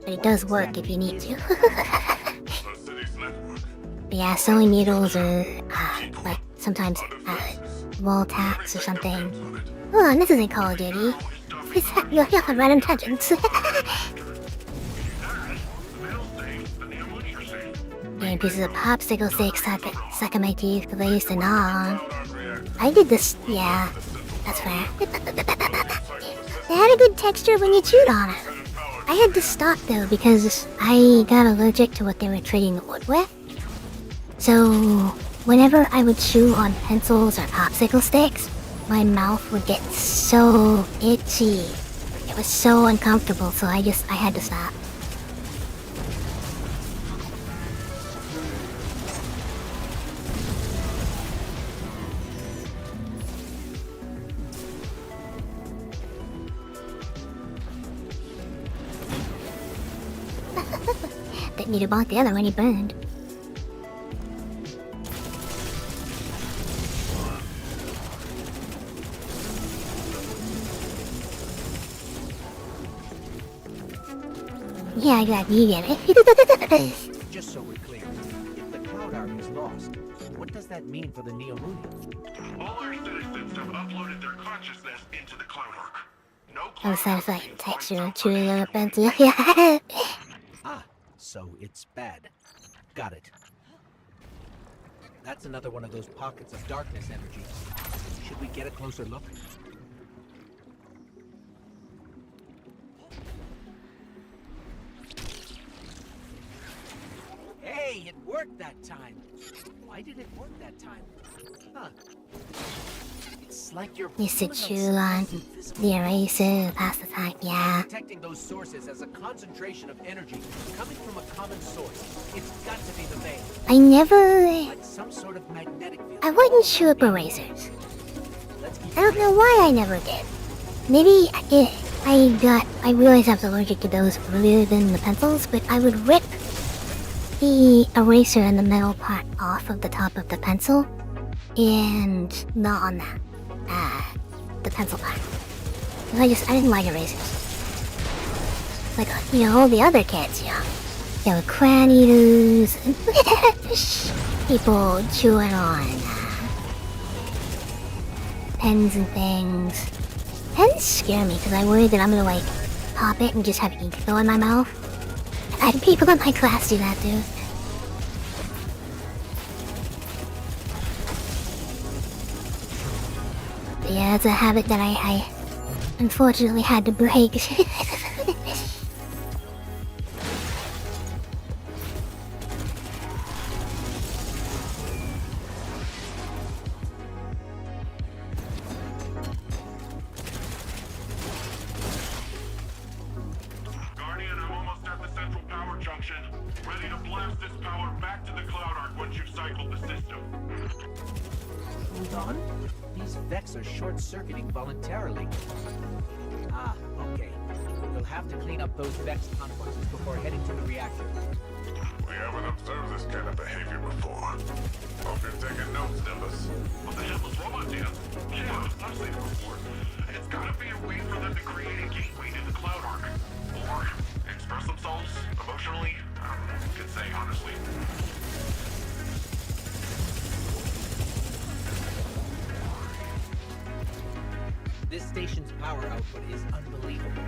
Speaker 1: but it does work if you need to.
Speaker 7: The city's network.
Speaker 1: Yeah, sewing needles or, like, sometimes, wall tacks or something. Hold on, this isn't Call of Duty. Please, you'll hear on random tangents. Getting pieces of popsicle sticks stuck in my teeth because I used to gnaw. I did this, yeah, that's fair. They had a good texture when you chewed on it. I had to stop though because I got allergic to what they were treating the wood with. So whenever I would chew on pencils or popsicle sticks, my mouth would get so itchy. It was so uncomfortable, so I had to stop. Didn't need to bonk the other when he burned. Yeah, I got you get it.
Speaker 2: Just so we're clear, if the Cloud Ark is lost, what does that mean for the Neomuni?
Speaker 4: All our citizens have uploaded their consciousness into the Cloud Ark. No
Speaker 1: I
Speaker 4: cloud
Speaker 1: was
Speaker 4: Ark
Speaker 1: satisfied
Speaker 4: will
Speaker 1: texture
Speaker 4: find
Speaker 1: and chewing on a
Speaker 4: some
Speaker 1: pencil. Yeah.
Speaker 2: Ah, so it's bad. Got it. That's another one of those pockets of darkness energy. Should we get a closer look? Hey, it worked that time. Why did it work that time? Huh. It's like you're
Speaker 1: Used to
Speaker 2: pulling
Speaker 1: chew on the eraser, pass the time, yeah.
Speaker 2: detecting those sources as a concentration of energy coming from a common source. It's got to be the vein,
Speaker 1: I never...
Speaker 2: like some sort of magnetic field.
Speaker 1: I wouldn't chew up erasers.
Speaker 2: Let's keep
Speaker 1: I don't know why I never did. Maybe I realized I was allergic to those earlier than the pencils, but I would rip the eraser and the metal part off of the top of the pencil and not on that. The pencil part. 'Cause I didn't like erasers. Like, you know, all the other kids, you know. There were crayon eaters, people chewing on pens and things. Pens scare me because I worry that I'm gonna like pop it and just have ink go in my mouth. I had people in my class do that too. But yeah, it's a habit that I unfortunately had to break.
Speaker 4: Guardian, I'm almost at the central power junction. Ready to blast this power back to the Cloud Ark once you've cycled the system.
Speaker 2: Hold on. These Vex are short-circuiting voluntarily. Ah, okay. We'll have to clean up those Vex complexes before heading to the reactor.
Speaker 7: We haven't observed this kind of behavior before. Hope you're taking notes, Nimbus.
Speaker 4: What the hell is Robot Dance? Yeah, I've seen it before. It's gotta be a way for them to create a gateway to the Cloud Ark. Or express themselves emotionally. I don't know what you could say, honestly.
Speaker 2: This station's power output is unbelievable.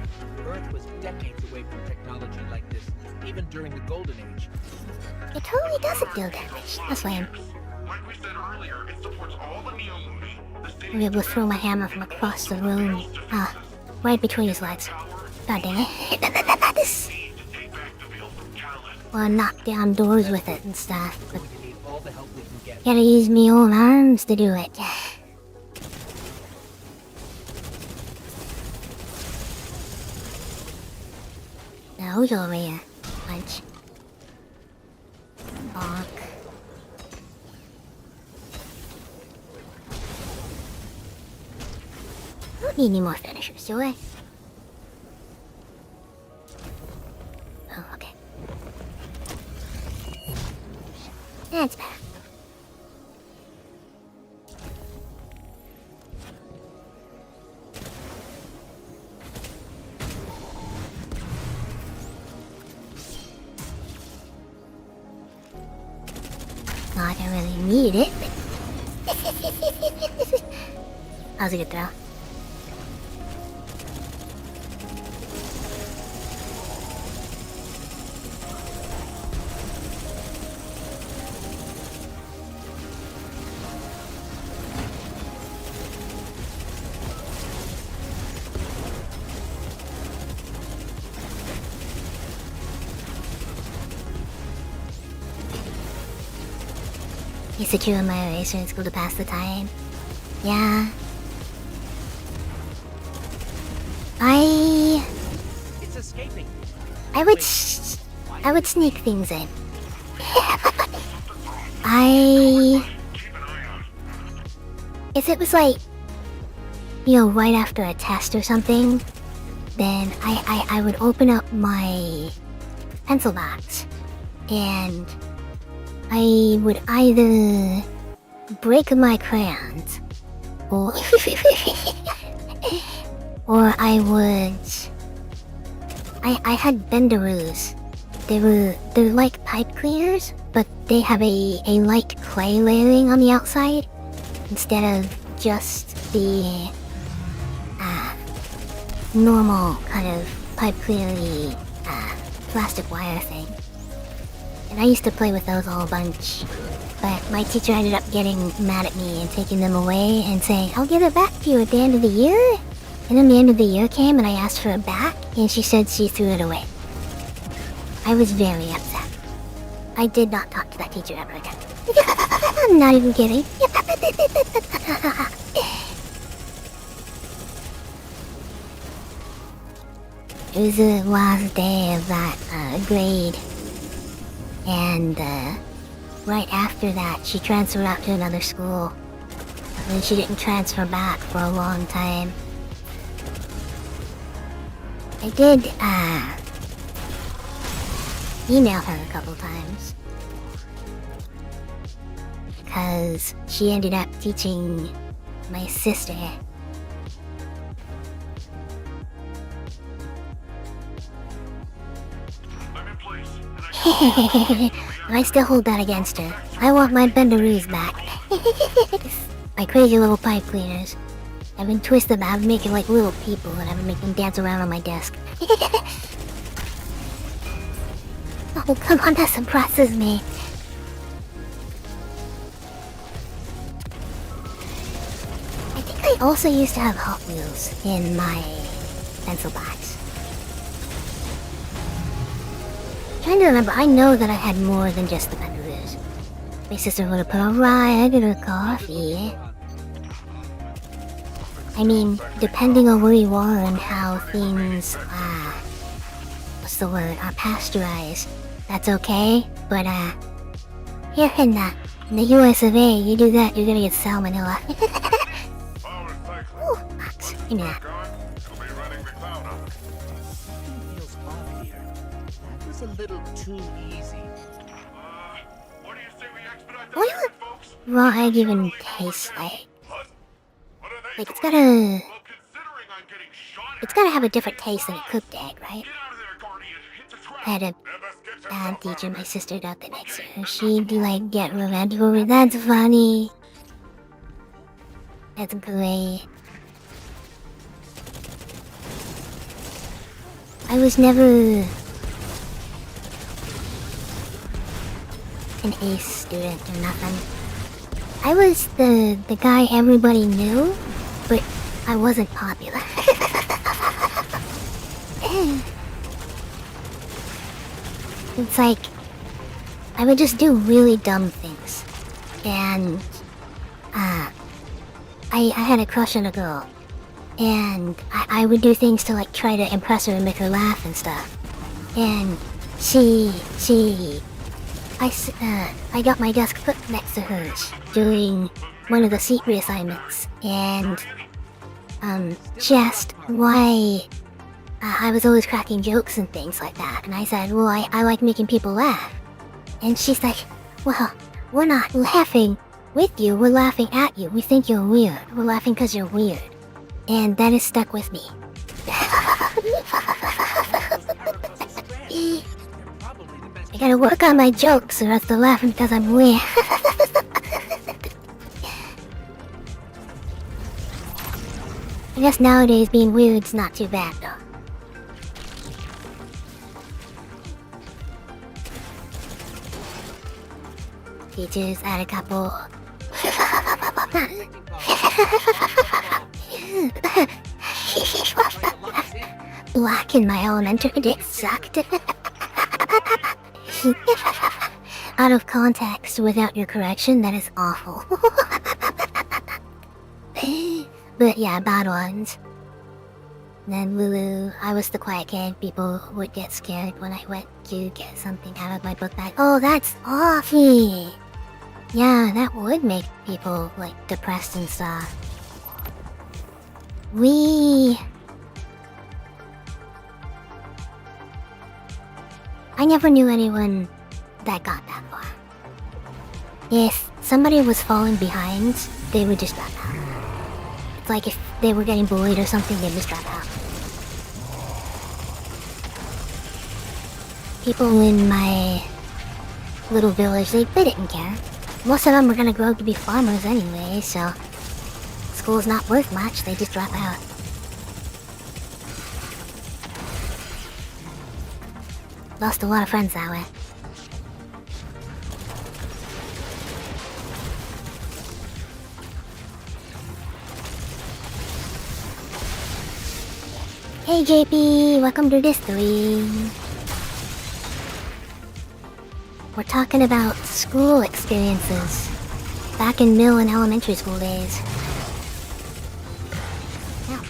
Speaker 2: Earth was decades away from technology like this, even during the Golden Age.
Speaker 1: It totally doesn't deal damage. That's lame.
Speaker 4: Like we said earlier, it supports all the Neomuni. The
Speaker 1: I'm able to throw my hammer from across the room. Right between his legs. God dang it. Or knock down doors with it and stuff. But
Speaker 2: Going to need all the help we can get.
Speaker 1: gotta use me own arms to do it. Those over here. Punch. Bonk. Don't need any more finishers, do I? Oh, okay. That's better. Not I really need it, but that was a good throw. used to chew on my eraser in school to pass the time. Yeah.
Speaker 2: It's escaping.
Speaker 1: I would sneak things in. If it was like, you know, right after a test or something, then I would open up my pencil box and I would either break my crayons or or I had benderoos. They're like pipe cleaners, but they have a light clay layering on the outside instead of just the normal kind of pipe cleanery plastic wire thing. And I used to play with those a whole bunch, but my teacher ended up getting mad at me and taking them away and saying, I'll give it back to you at the end of the year. And then the end of the year came and I asked for it back and she said she threw it away. I was very upset. I did not talk to that teacher ever again. I'm not even kidding. It was the last day of that grade. And right after that, she transferred out to another school. And she didn't transfer back for a long time. I did email her a couple times. Because she ended up teaching my sister. I still hold that against her. I want my benderoos back. My crazy little pipe cleaners. I've been twisted them. I would make it like little people and I would make them dance around on my desk. Oh, come on, that surprises me. I think I also used to have Hot Wheels in my pencil box. I'm trying to remember, I know that I had more than just the benderoos. My sister would have put a ride in her coffee. I mean, depending on where you are and how things, what's the word, are pasteurized, that's okay, but, here in the US of A, you do that, you're gonna get salmonella. Ooh, box, give me that.
Speaker 2: Feels off here. That was a little too easy.
Speaker 4: What do you say we expedite the
Speaker 1: What
Speaker 4: mission,
Speaker 1: do
Speaker 4: folks?
Speaker 1: raw egg even taste like?
Speaker 4: What? What are they
Speaker 1: Like, it's
Speaker 4: doing?
Speaker 1: gotta...
Speaker 4: Well, considering I'm getting shot
Speaker 1: It's gotta have a different taste than a cooked egg, right?
Speaker 4: Get out of there, Guardian. Hit the trap.
Speaker 1: I had a
Speaker 4: Never skip
Speaker 1: bad
Speaker 4: yourself
Speaker 1: teacher,
Speaker 4: out.
Speaker 1: my sister got the next year. She'd like get revenge for me. That's funny. That's great. I was never an ace student or nothing. I was the guy everybody knew, but I wasn't popular. It's like, I would just do really dumb things. And, I had a crush on a girl. And I would do things to like try to impress her and make her laugh and stuff. And I got my desk put next to hers during one of the seat reassignments. And, she asked why I was always cracking jokes and things like that. And I said, well, I like making people laugh. And she's like, well, we're not laughing with you, we're laughing at you. We think you're weird. We're laughing because you're weird. And that has stuck with me. I gotta work on my jokes or else they're laughing because I'm weird. I guess nowadays being weird's not too bad though. Teachers had a couple. Black in my elementary days sucked. out of context without your correction, that is awful. But yeah, bad ones. Then Lulu, I was the quiet kid. People would get scared when I went to get something out of my book bag. Oh, that's awful. Yeah, that would make people, like, depressed and stuff. I never knew anyone that got that far. If somebody was falling behind, they would just drop out. It's like if they were getting bullied or something, they'd just drop out. People in my little village, they didn't care. Most of them were gonna grow up to be farmers anyway, so school's not worth much, they just drop out. Lost a lot of friends that way. Hey JP, welcome to this stream. We're talking about school experiences back in middle and elementary school days.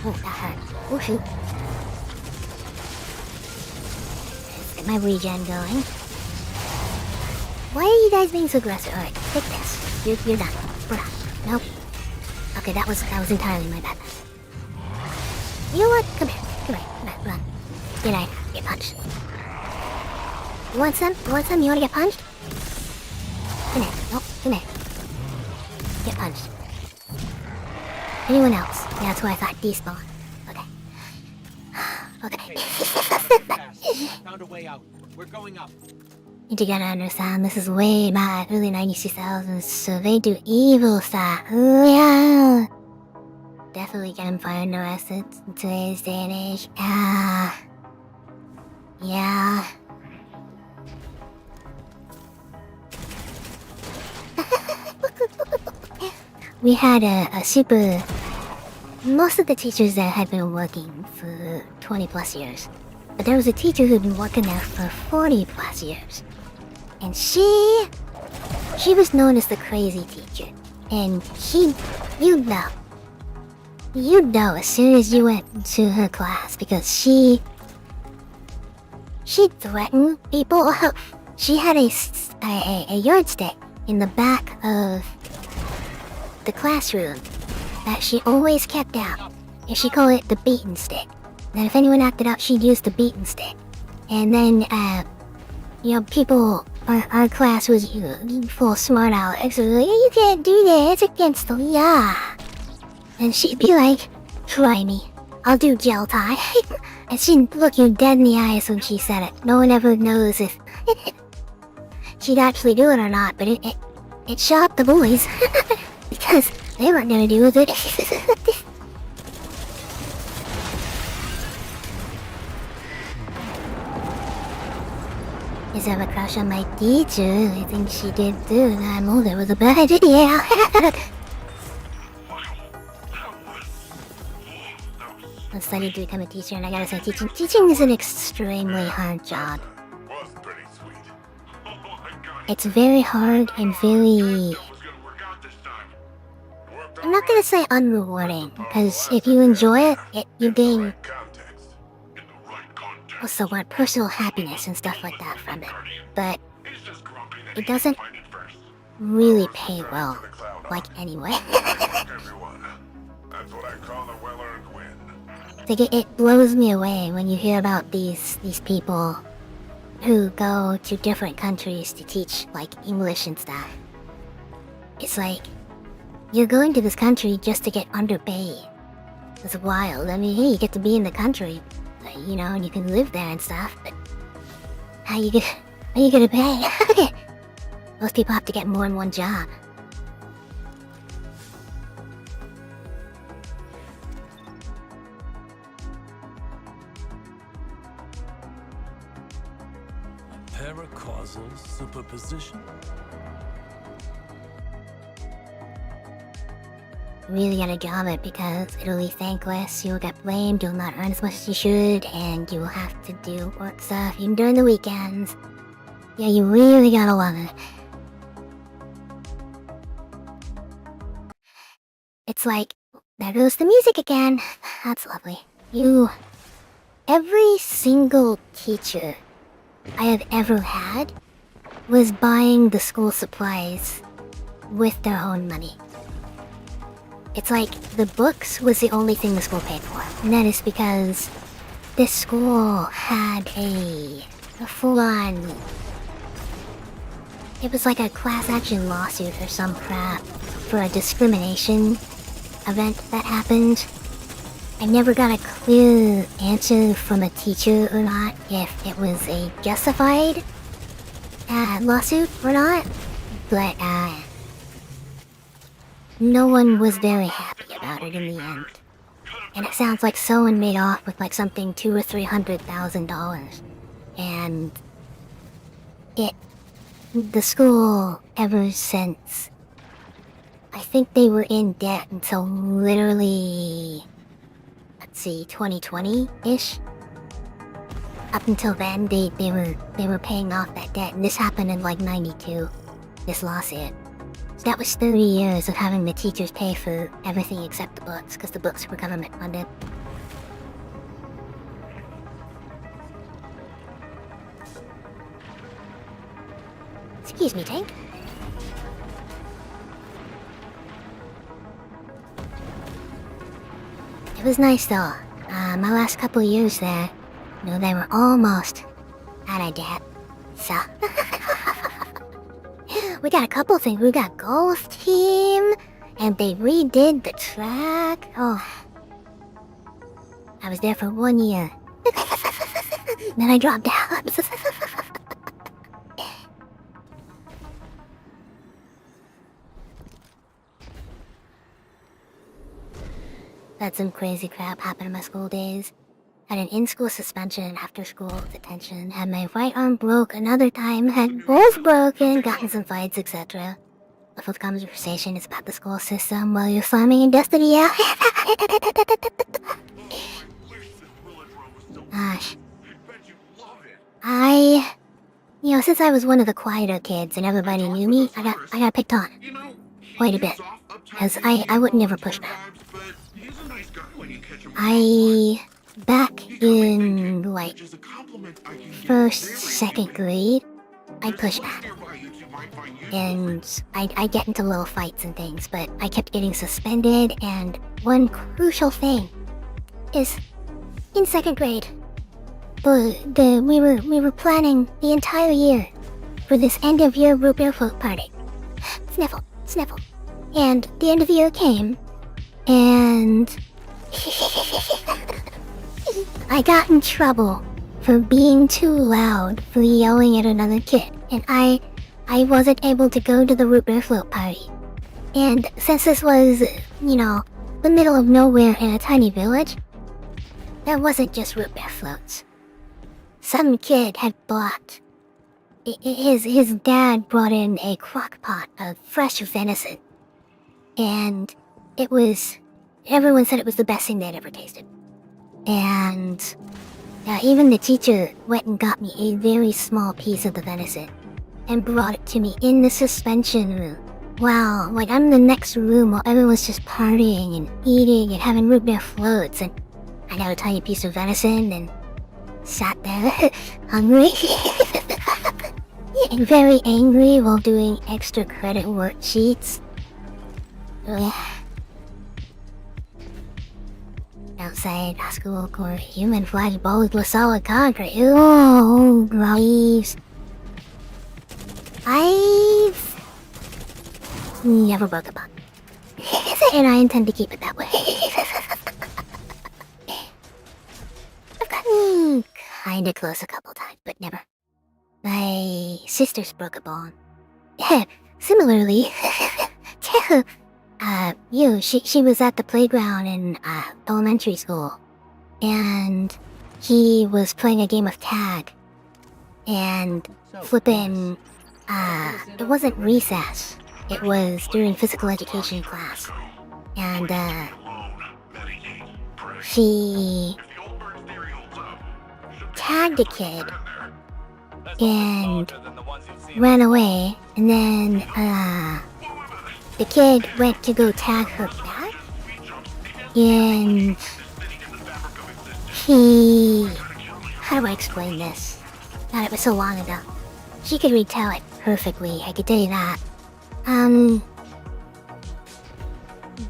Speaker 1: Oh, that hurt. Oh shoot. Let's get my regen going. Why are you guys being so aggressive? Alright, take this. You're done. We're done. Nope. Okay, that was entirely my bad. You know what? Come here. Come on. Run. Get out. Get punched. You want some? You want some? You wanna get punched? Come here. Nope. Come here. Get punched. Anyone else? Yeah, that's why I thought despawn. Okay. Okay.
Speaker 2: Found a way out. We're going up.
Speaker 1: You gotta understand, this is way back, early 90s, 2000s, so they do evil stuff. Ooh, yeah. Definitely getting fired and arrested in today's day and age. Yeah. We had a super... Most of the teachers there had been working for 20 plus years. But there was a teacher who'd been working there for 40 plus years. And she was known as the crazy teacher. And you'd know as soon as you went to her class, because she'd threaten people. She had a yardstick in the back of the classroom that she always kept out, and she called it the beaten stick. And if anyone acted up, she'd use the beaten stick. And then, people, our class was full smart alex. So like, you can't do that, it's against the law. And she'd be like, try me, I'll do gel tie. And she'd look you dead in the eyes when she said it. No one ever knows if she'd actually do it or not, but it shocked the boys. Because they weren't gonna deal with it. Is have a crush on my teacher? I think she did too. I'm older was a bad idea. I studied to become a teacher, and I gotta say, teaching is an extremely hard job.
Speaker 7: Was pretty sweet.
Speaker 1: It's very hard and very... I'm not gonna say unrewarding, because if you enjoy it, you gain... What's the word? Personal happiness and stuff like that from it. But it doesn't really pay well, like anyway.
Speaker 7: That's what I call a well-earned win.
Speaker 1: Like it blows me away when you hear about these people who go to different countries to teach like English and stuff. It's like you're going to this country just to get underpaid. It's wild. I mean, hey, you get to be in the country, you know, and you can live there and stuff. But how you gonna pay? Most people have to get more than one job.
Speaker 3: Paracausal superposition?
Speaker 1: Really gotta job it because it'll be thankless, you'll get blamed, you'll not earn as much as you should, and you'll have to do work stuff even during the weekends. Yeah, you really gotta love it. It's like, there goes the music again. That's lovely. Every single teacher I have ever had was buying the school supplies with their own money. It's like the books was the only thing the school paid for. And that is because this school had a full-on... It was like a class action lawsuit or some crap for a discrimination event that happened. I never got a clear answer from a teacher or not if it was a justified lawsuit or not, but no one was very happy about it in the end. And it sounds like someone made off with like something $200,000 or $300,000, and the school ever since, I think they were in debt until literally, let's see, 2020-ish. Up until then, they were paying off that debt, and this happened in like '92. This lawsuit. So that was 30 years of having the teachers pay for everything except the books, because the books were government funded. Excuse me, Tank. It was nice though. My last couple of years there, they were almost out of debt. So, we got a couple things. We got Golf Team, and they redid the track. Oh, I was there for 1 year. Then I dropped out. Had some crazy crap happen in my school days. Had an in-school suspension, after-school detention, had my right arm broke another time, had both broken, gotten some fights, etc. The full conversation is about the school system while you're slamming in Destiny, yeah? Gosh. Since I was one of the quieter kids and everybody knew me, I got picked on. Quite a bit. Because I would never push back. Back in, like, first, second grade, I'd push back. And I'd get into little fights and things, but I kept getting suspended, and one crucial thing is, in second grade, we were planning the entire year for this end-of-year root beer float party. Sniffle, sniffle. And the end of the year came, and... I got in trouble for being too loud, for yelling at another kid, and I wasn't able to go to the root beer float party. And since this was, the middle of nowhere in a tiny village, there wasn't just root beer floats. Some kid had bought... His dad brought in a crock pot of fresh venison, and it was... Everyone said it was the best thing they'd ever tasted. And even the teacher went and got me a very small piece of the venison and brought it to me in the suspension room. Wow, like I'm in the next room while everyone's just partying and eating and having root beer floats, and I got a tiny piece of venison and sat there hungry and very angry while doing extra credit worksheets. Outside basketball court, human flashballs with solid concrete. Oh, gross. I've never broke a bone. And I intend to keep it that way. I've gotten kinda close a couple times, but never. My sister's broke a bone. Similarly, she was at the playground in elementary school, and he was playing a game of tag, and flipping, it wasn't recess, it was during physical education class, and, she tagged a kid and ran away, and then the kid went to go tag her back, and how do I explain this? God, it was so long ago. She could retell it perfectly, I could tell you that.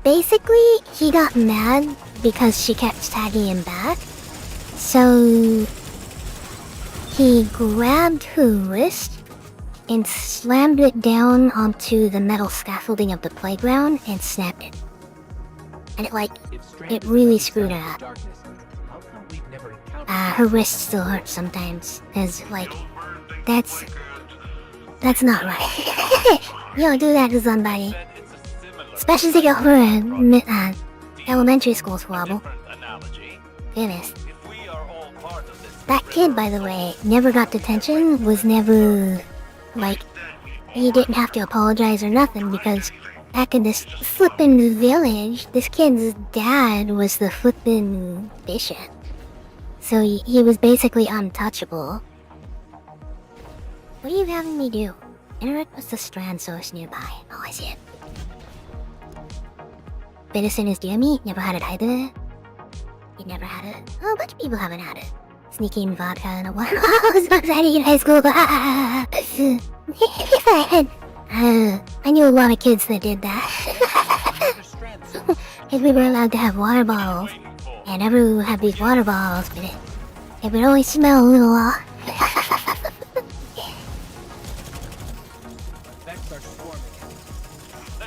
Speaker 1: Basically, he got mad because she kept tagging him back, so he grabbed her wrist and slammed it down onto the metal scaffolding of the playground and snapped it. And it really screwed her up. Her wrist still hurts sometimes, cause that's not right. You don't do that to somebody. Especially to her elementary school squabble. Goodness. That kid, by the way, never got detention, was never, he didn't have to apologize or nothing, because back in this flippin' village, this kid's dad was the flippin' bishop. So he was basically untouchable. What are you having me do? Interact with the strand source nearby. Oh, I see it. Venison is dear me, never had it either. You never had it? Oh, a bunch of people haven't had it. Sneaking vodka in a water. Oh, I was so excited in high school. I knew a lot of kids that did that. Because we were allowed to have water bottles. And everyone would have these water bottles, but it would always smell a little off.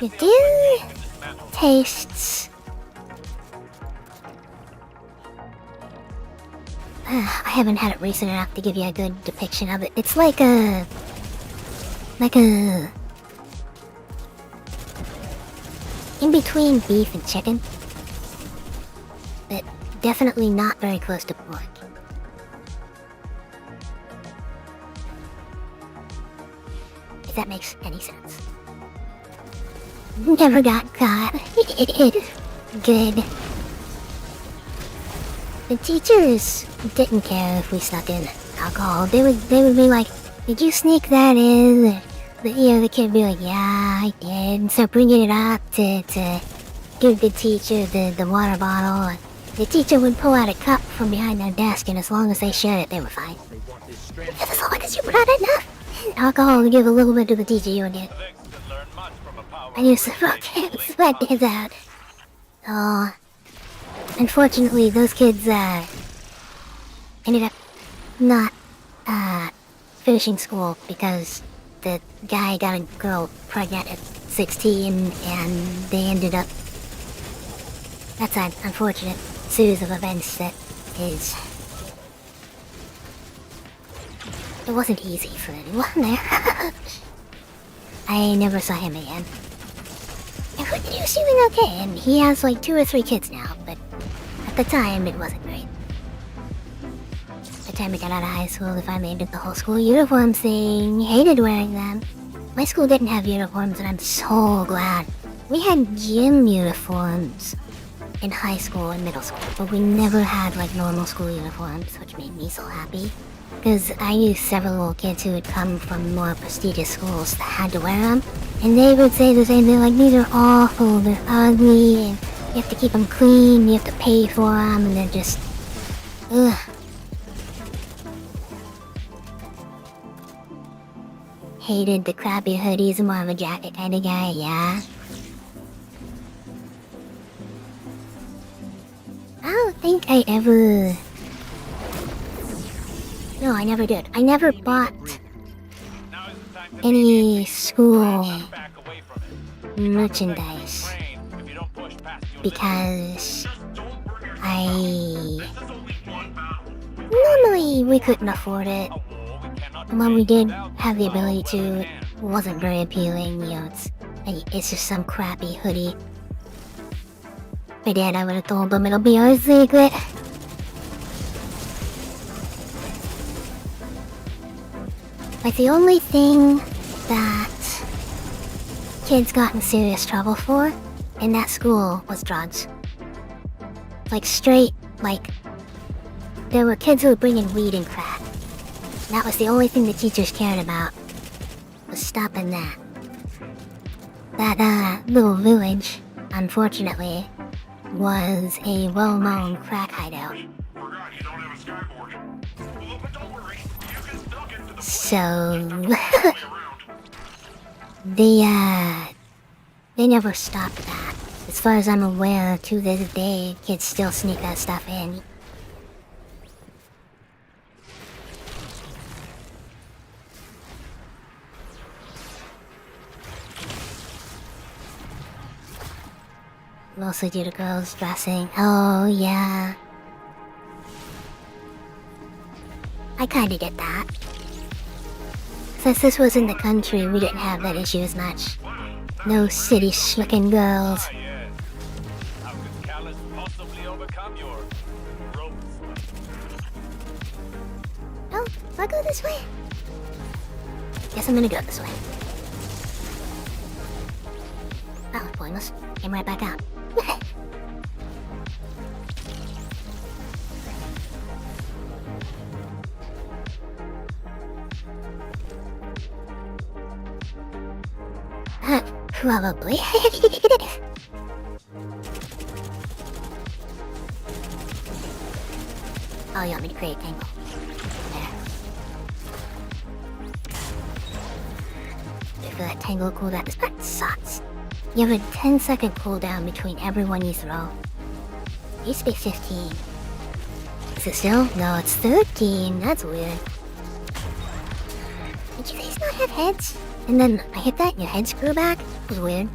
Speaker 1: It tastes... I haven't had it recent enough to give you a good depiction of it. It's like a... in between beef and chicken. But definitely not very close to pork. If that makes any sense. Never got caught. It is good. The teachers didn't care if we stuck in alcohol. They would be like, "Did you sneak that in?" The kid would be like, "Yeah, I did." And so bringing it up to give the teacher the water bottle. And the teacher would pull out a cup from behind their desk, and as long as they shared it, they were fine. As long as you brought enough alcohol to give a little bit to the teacher, you would get. I used to fucking sweat kids out. Oh, unfortunately, those kids ended up not finishing school because the guy got a girl pregnant at 16, and they ended up. That's an unfortunate series of events that is. It wasn't easy for anyone there. I never saw him again. He was doing okay, and he has like 2 or 3 kids now, but at the time it wasn't great. By the time I got out of high school, they finally did the whole school uniform thing. Hated wearing them. My school didn't have uniforms, and I'm so glad. We had gym uniforms in high school and middle school, but we never had like normal school uniforms, which made me so happy. Because I knew several little kids who had come from more prestigious schools that had to wear them, and they would say the same thing, like, "These are awful, they're ugly, and you have to keep them clean, you have to pay for them," and they're just... ugh. Hated the crappy hoodies, more of a jacket kind of guy, yeah. I don't think I ever... No, I never did. I never bought any school merchandise because normally we couldn't afford it. And when we did have the ability to, it wasn't very appealing. You know, it's just some crappy hoodie. If I did, I would have told them it'll be our secret. Like, the only thing that kids got in serious trouble for in that school was drugs. Like, straight, like, there were kids who would bring in weed and crack. That was the only thing the teachers cared about, was stopping that. That little village, unfortunately, was a well-known crack hideout.
Speaker 4: Forgot you don't have a skyboard. Oh, but don't worry, you can still get to the
Speaker 1: So
Speaker 4: way around.
Speaker 1: they never stopped that. As far as I'm aware, to this day, kids still sneak that stuff in. Mostly due to girls dressing. Oh, yeah. I kinda get that. Since this was in the country, we didn't have that issue as much. No city-slicking girls.
Speaker 3: Ah, yes. How could Callus possibly overcome your ropes?
Speaker 1: Oh, do I go this way? Guess I'm gonna go this way. That was pointless. Came right back out. Probably. Oh, you want me to create a tangle? There. If that tangle cooldown, this part sucks. You have a 10-second cooldown between every one you throw. It used to be 15. Is it still? No, it's 13. That's weird. Did you guys not have heads? And then I hit that and your heads grew back? It was weird.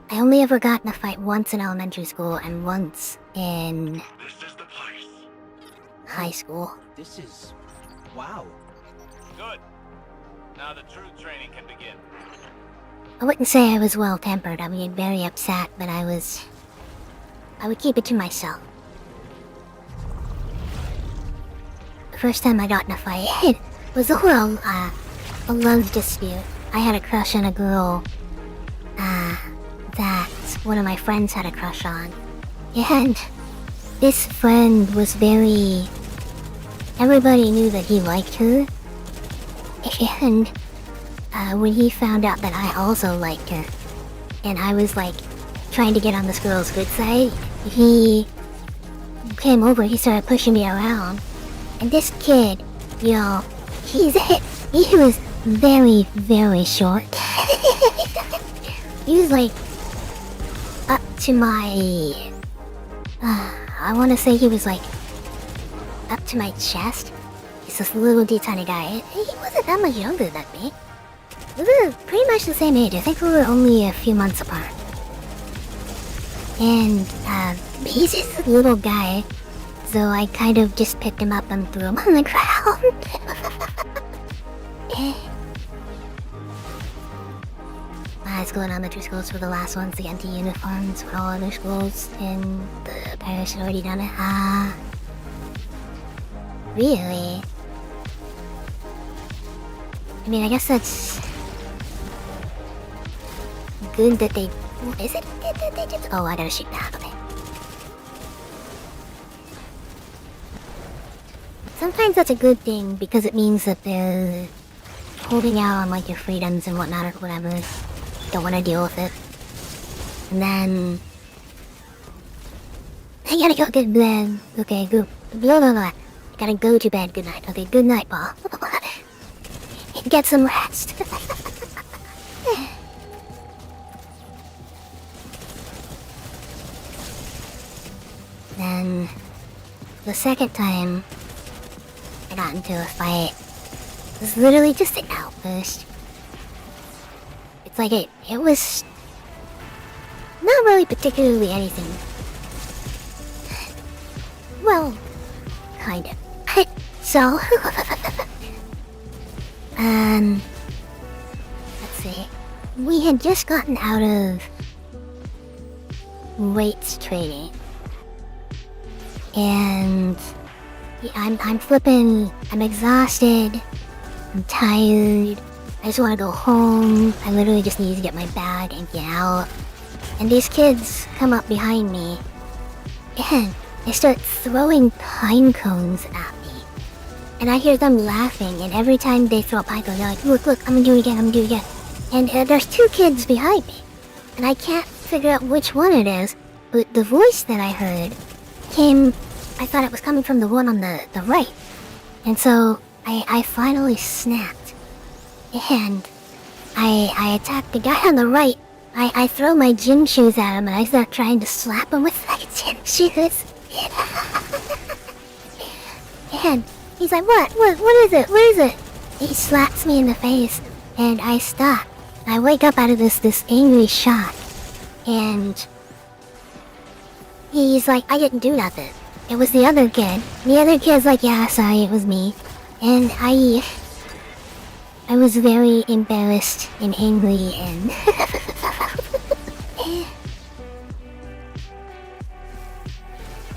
Speaker 1: I only ever got in a fight once in elementary school and once in
Speaker 4: This is the place.
Speaker 1: high school.
Speaker 2: This is... wow.
Speaker 3: Good. Now the true training can begin.
Speaker 1: I wouldn't say I was well-tempered. I would get very upset, but I would keep it to myself. The first time I got in a fight, it was over a love dispute. I had a crush on a girl, that one of my friends had a crush on. And this friend was very... everybody knew that he liked her. And when he found out that I also liked her, and I was like trying to get on this girl's good side, he came over, he started pushing me around. And this kid, you know, he was very, very short. He was like up to my... I want to say he was like up to my chest. He's this little tiny guy. He wasn't that much younger than me. We were pretty much the same age. I think we were only a few months apart. And he's just a little guy, so I kind of just picked him up and threw him on the ground. High school and elementary schools were the last ones to get into uniforms, for all other schools in the parish had already done it. Really? I mean, I guess that's good that they... Is it good that they did? Oh, I gotta shoot that. Okay. Sometimes that's a good thing because it means that they're holding out on like your freedoms and whatnot or whatever. Don't want to deal with it. And then... I gotta go get bed. Okay, go. Blah, blah, blah. I gotta go to bed. Good night. Okay, good night, Paul. Get some rest. Then, the second time I got into a fight, it was literally just an outburst. It's like it was not really particularly anything. Well, kind of. So, let's see. we had just gotten out of weights training. And I'm flipping, I'm exhausted, I'm tired, I just want to go home, I literally just need to get my bag and get out. And these kids come up behind me, and they start throwing pine cones at me. And I hear them laughing, and every time they throw a pine cone, they're like, look, I'm gonna do it again, And there's two kids behind me, and I can't figure out which one it is, but the voice that I heard came, I thought it was coming from the one on the right. And so I finally snapped, and I attacked the guy on the right. I throw my gym shoes at him, and I start trying to slap him with my gym shoes. And he's like, what is it? He slaps me in the face, and I stop. I wake up out of this angry shock, and he's like, I didn't do nothing. It was the other kid. The other kid's like, yeah, sorry, it was me. And I was very embarrassed and angry and...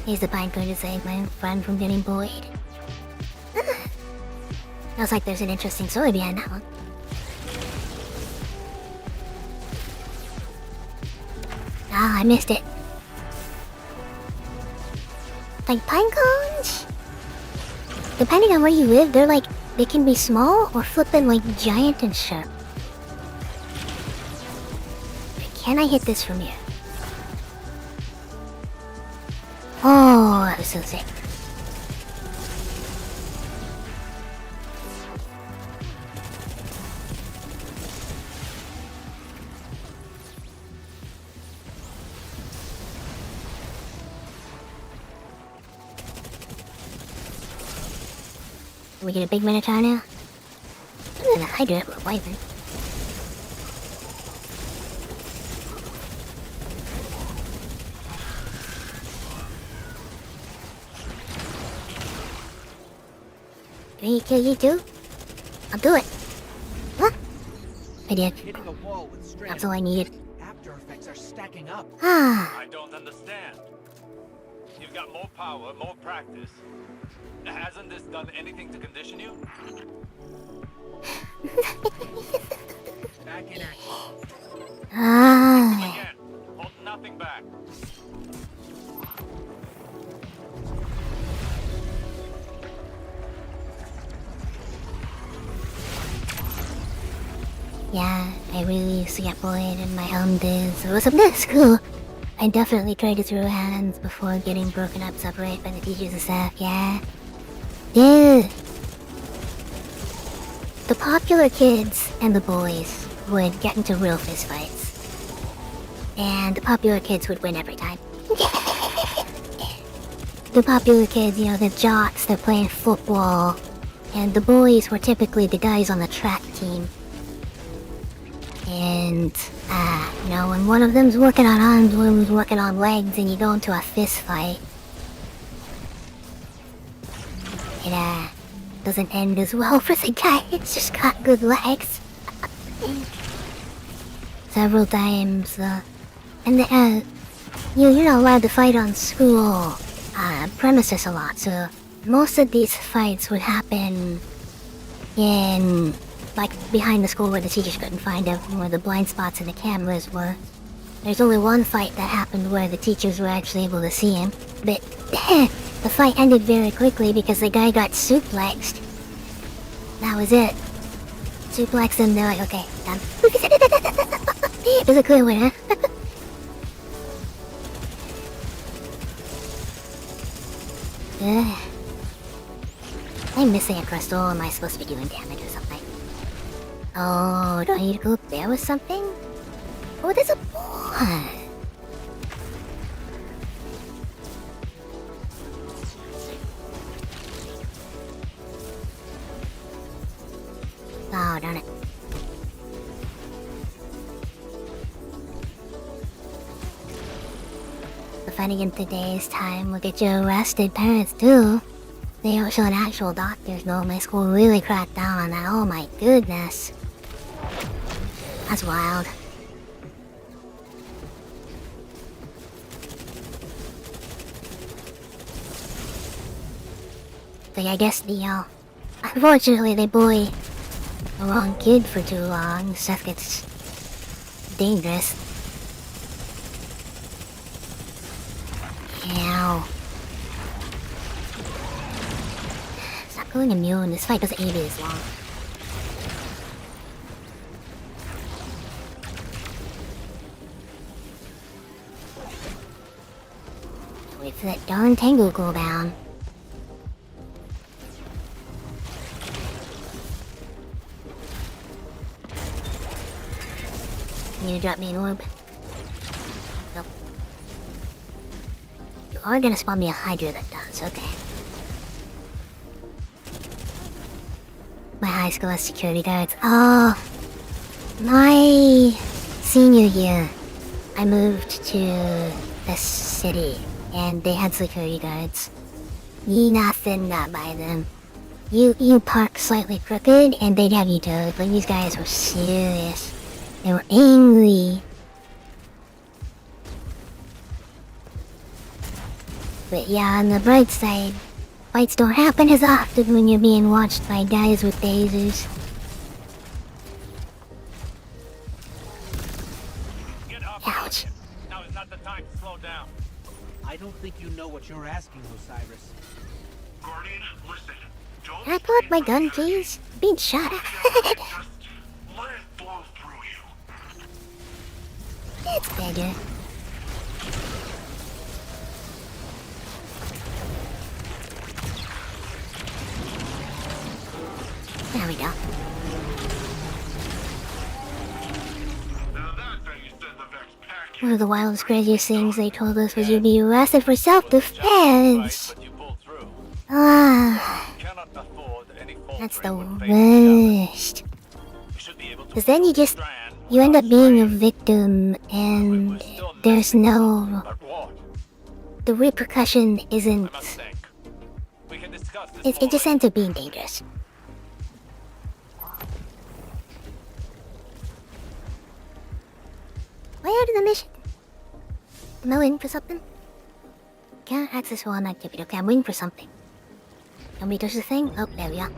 Speaker 1: Here's the pine cone to save my friend from getting bullied. Sounds like there's an interesting story behind that one. Ah, I missed it. Like pine cones? Depending on where you live, they can be small or flippin' like giant and sharp. Can I hit this from here? Oh, that was so sick. We get a big minotaur now? Other than a hydra, we're wyvern. Can you kill you too? I'll do it. Huh? I did.
Speaker 2: Hitting a wall with strength.
Speaker 1: That's all I needed.
Speaker 2: After effects are stacking up.
Speaker 1: Ah.
Speaker 3: I don't understand. You've got more power, more practice. Hasn't this done anything to condition you?
Speaker 2: Back in action.
Speaker 1: Ah.
Speaker 3: Again, hold nothing back.
Speaker 1: Yeah, I really used to get bullied in my home days. It was a school. I definitely tried to throw hands before getting broken up separate by the teachers and staff, yeah. Yeah. The popular kids and the boys would get into real fist fights. And the popular kids would win every time. The popular kids, you know, the jocks, they're playing football. And the boys were typically the guys on the track team. And, you know, when one of them's working on arms, one of them's working on legs, and you go into a fist fight, it, doesn't end as well for the guy. It's just got good legs. Several times, and, you're not allowed to fight on school, premises a lot, so most of these fights would happen in, like, behind the school where the teachers couldn't find them, where the blind spots and the cameras were. There's only one fight that happened where the teachers were actually able to see him, but the fight ended very quickly because the guy got suplexed. That was it. Suplexed him, they're like, okay, done. There's a clear winner. I'm missing a crystal. Am I supposed to be doing damage or something? Oh, do I need to go up there with something? Oh, there's a board. Oh, darn it. Offending in today's time will get you arrested, parents too. They don't show an actual doctor's note. My school really cracked down on that. Oh my goodness. That's wild. So yeah, I guess unfortunately they bully the wrong kid for too long. Stuff gets dangerous. Ow. Stop going immune. This fight doesn't need to be this long. Wait for that darn tango cooldown. Can you drop me an orb? Nope. You are gonna spawn me a Hydra that does, okay. My high school has security guards. Oh, my senior year, I moved to the city, and they had security guards. You nothing not by them. You park slightly crooked, and they'd have you towed. Like, these guys were serious. They were angry. But yeah, on the bright side, fights don't happen as often when you're being watched by guys with tasers. Ouch.
Speaker 3: Now is not the time to slow down.
Speaker 2: I don't think you know what you're asking, Osiris.
Speaker 4: Guardian, listen. Don't
Speaker 1: Can I pull up my gun, please? I'm being shot at.
Speaker 4: just let it flow through you.
Speaker 1: It's better. There we go.
Speaker 4: Now that thing is in the Vex package.
Speaker 1: One of the wildest, craziest things they told us was you'd be arrested for self-defense.
Speaker 3: But you pulled through.
Speaker 1: Ah,
Speaker 3: Cannot afford any
Speaker 1: that's the
Speaker 3: faltering when facing
Speaker 1: worst.
Speaker 3: You should be able to
Speaker 1: Because then you end up being a victim, and there's no...
Speaker 3: But what?
Speaker 1: The repercussion
Speaker 3: I
Speaker 1: isn't...
Speaker 3: must think. We can discuss this
Speaker 1: It just ends up being dangerous. Why out of the mission? Am I waiting for something? Can't access one activity. Okay, I'm waiting for something. Tell me there's a thing? Oh, there we are.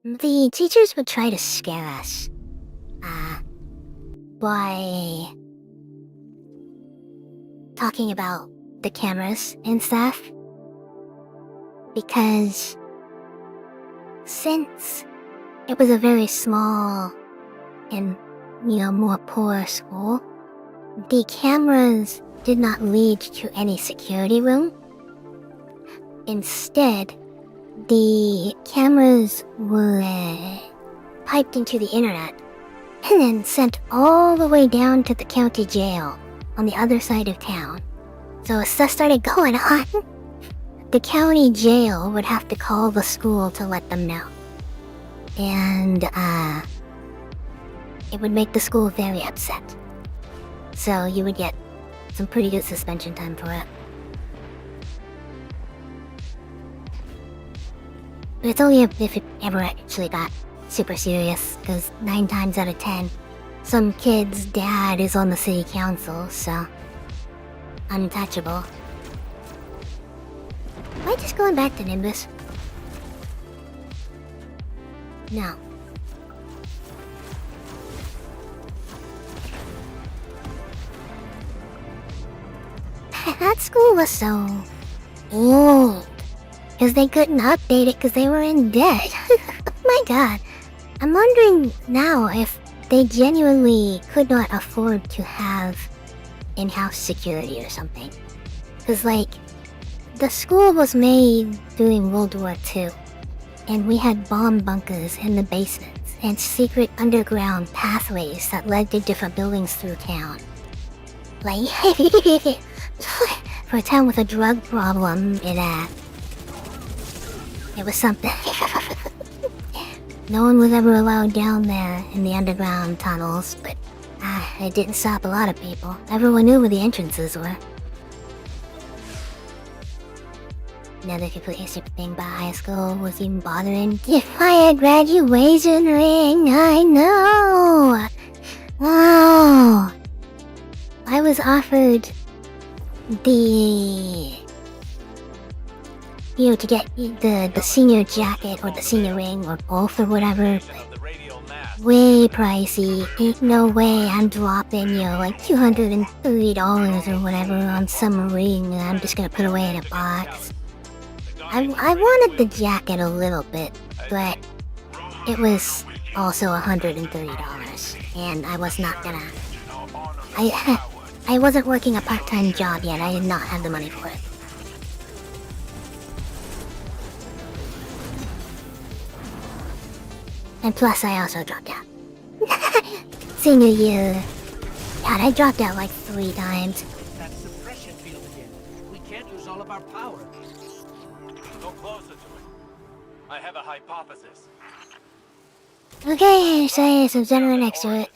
Speaker 1: The teachers would try to scare us. By talking about the cameras and stuff. Because since it was a very small and, more poor school, the cameras did not lead to any security room. Instead, the cameras were piped into the internet and then sent all the way down to the county jail on the other side of town. So if stuff started going on, the county jail would have to call the school to let them know. And, it would make the school very upset. So you would get some pretty good suspension time for it. But it's only if it ever actually got super serious, because 9 times out of 10, some kid's dad is on the city council, so... untouchable. Am I just going back to Nimbus? No. That school was so old. Because they couldn't update it because they were in debt. My god. I'm wondering now if they genuinely could not afford to have in-house security or something. Because, the school was made during World War II. And we had bomb bunkers in the basements and secret underground pathways that led to different buildings through town. For a town with a drug problem, it was something. No one was ever allowed down there in the underground tunnels, but it didn't stop a lot of people. Everyone knew where the entrances were. another completely stupid thing about high school was even bothering to buy a graduation ring. I know. Wow. I was offered to get the senior jacket or the senior ring or both or whatever, but way pricey. Ain't no way I'm dropping, like $230 or whatever on some ring and I'm just gonna put away in a box. I wanted the jacket a little bit, but it was also $130, and I was not gonna. I wasn't working a part-time job yet. I did not have the money for it. And plus, I also dropped out. Senior year. God, I dropped out like 3 times.
Speaker 2: That suppression field again. We can't use all of our power.
Speaker 3: Go closer to it. I have a hypothesis.
Speaker 1: Okay, say some center next to it.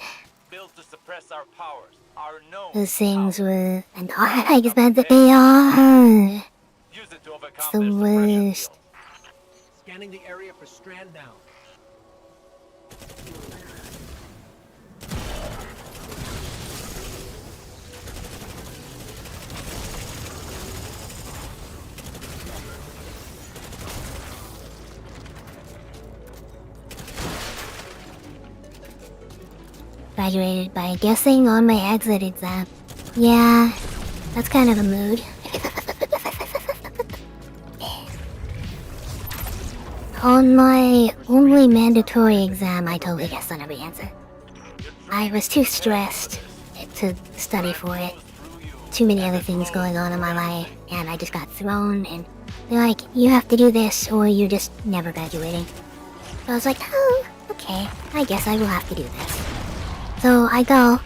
Speaker 3: Built to suppress our powers. Our known
Speaker 1: Those things
Speaker 3: powers.
Speaker 1: were and how expensive they are.
Speaker 3: Use it to overcome
Speaker 1: It's the
Speaker 3: their suppression
Speaker 1: worst.
Speaker 3: field.
Speaker 2: Scanning the area for Strand now.
Speaker 1: Graduated by guessing on my exit exam. Yeah, that's kind of a mood. On my only mandatory exam, I totally guessed on every answer. I was too stressed to study for it. Too many other things going on in my life, and I just got thrown, and they're like, you have to do this, or you're just never graduating. So I was like, oh, okay, I guess I will have to do this. So I go,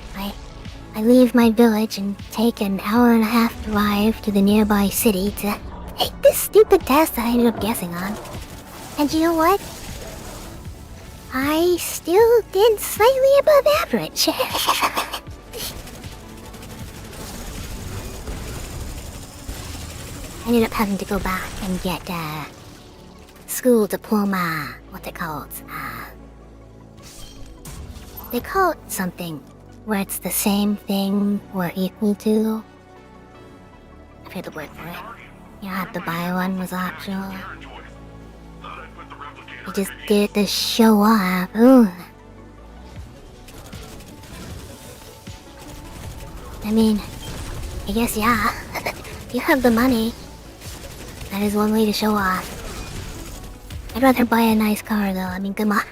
Speaker 1: I leave my village and take an hour-and-a-half drive to the nearby city to take this stupid test that I ended up guessing on. And you know what? I still did slightly above average. I ended up having to go back and get school diploma, what's it called? They call it something where it's the same thing or equal to. I forget the word for it. You don't have to buy one, was optional. You just did it to show off. Ooh. I mean, I guess yeah. If you have the money, that is one way to show off. I'd rather buy a nice car though, I mean, come on.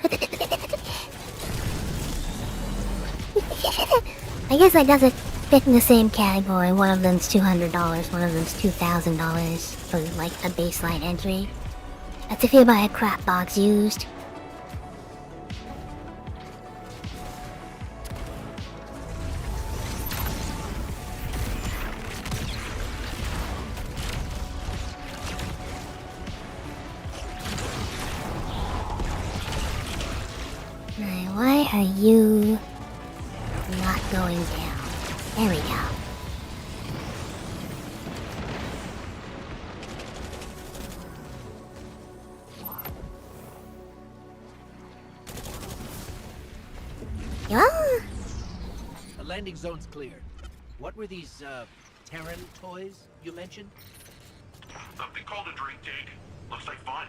Speaker 1: I guess that doesn't fit in the same category. One of them's $200, one of them's $2,000 for like a baseline entry. That's if you buy a crap box used. Now, why are you not going down? There we go. Yeah.
Speaker 2: The landing zone's cleared. What were these, Terran toys you mentioned?
Speaker 4: Something called a drink take. Looks like fun.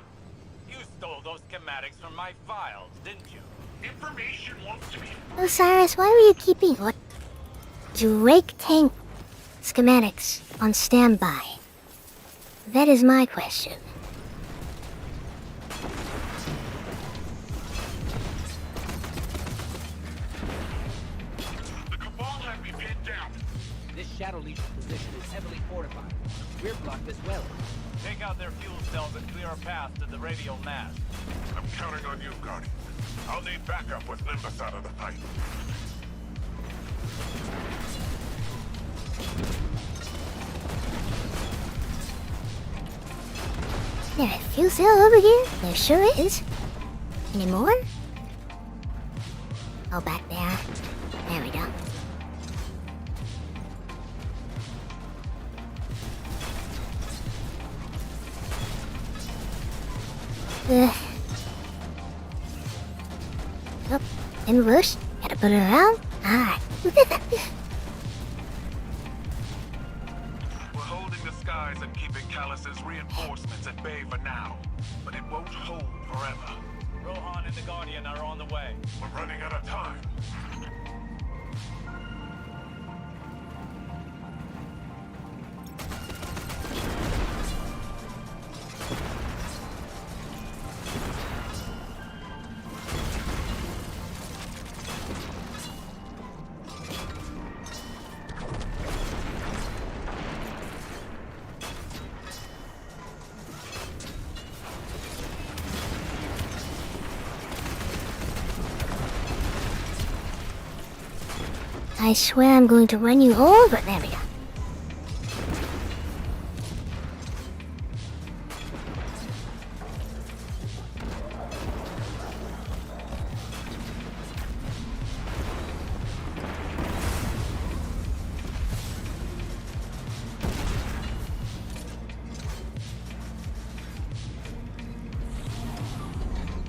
Speaker 3: You stole those schematics from my files, didn't you?
Speaker 4: Information wants to be...
Speaker 1: Osiris, why were you keeping what? Drake tank schematics on standby? That is my question.
Speaker 4: The Cabal had me pinned down.
Speaker 2: This Shadow Legion's position is heavily fortified. We're blocked as well.
Speaker 3: Take out their fuel cells and clear a path to the radial mast.
Speaker 7: I'm counting on you, Guardian. I'll need backup with Nimbus out of the fight.
Speaker 1: There a fuel cell over here? There sure is. Any more? Oh, back there. There we go. Oh, inverse. Gotta put it around. Alright.
Speaker 7: We're holding the skies and keeping Callus's reinforcements at bay for now. But it won't hold forever.
Speaker 3: Rohan and the Guardian are on the way.
Speaker 7: We're running out of time.
Speaker 1: I swear I'm going to run you over. There we go.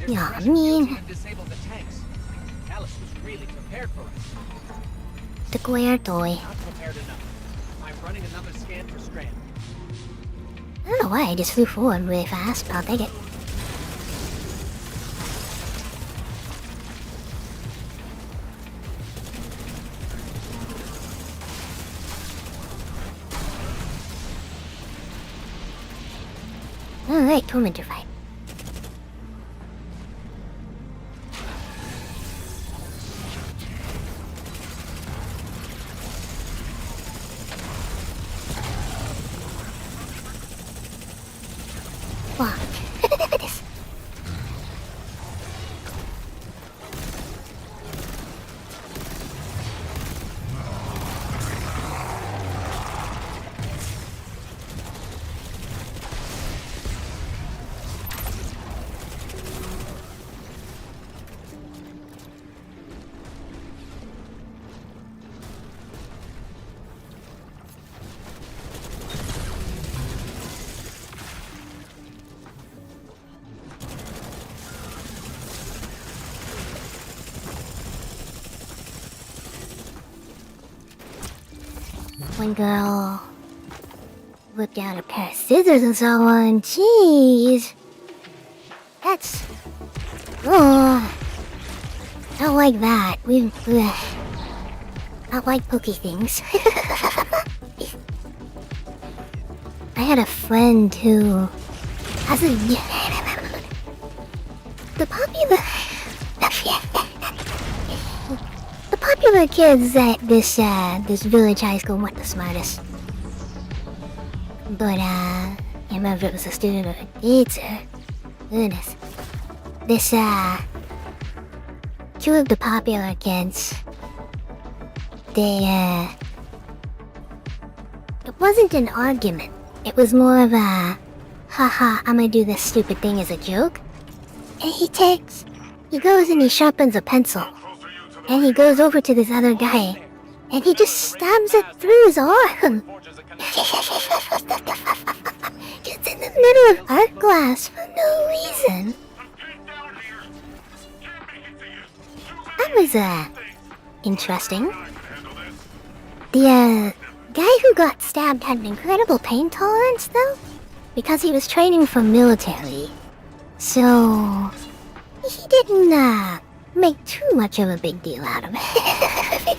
Speaker 1: Yeah, I mean,
Speaker 2: Disable the tanks. Callus was really prepared for us.
Speaker 1: the square toy.
Speaker 2: Not prepared enough. I'm running another scan for Strand.
Speaker 1: I don't know why I just flew forward really fast, but I'll take it. Alright, tormentor fight. Fuck. This. One girl whipped out a pair of scissors and someone. Jeez. That's... Oh. I don't like that. I don't like pokey things. I had a friend who has a... The popular kids at this village high school weren't the smartest. But I can't remember if it was a student or a teacher. Goodness. Two of the popular kids, they, it wasn't an argument. It was more of a, haha, I'm gonna do this stupid thing as a joke. And he goes and he sharpens a pencil. And he goes over to this other guy. And he just stabs it through his arm. Just in the middle of art class for no reason. That was, interesting. The, guy who got stabbed had an incredible pain tolerance, though. Because he was training for military. So... he didn't, make too much of a big deal out of it.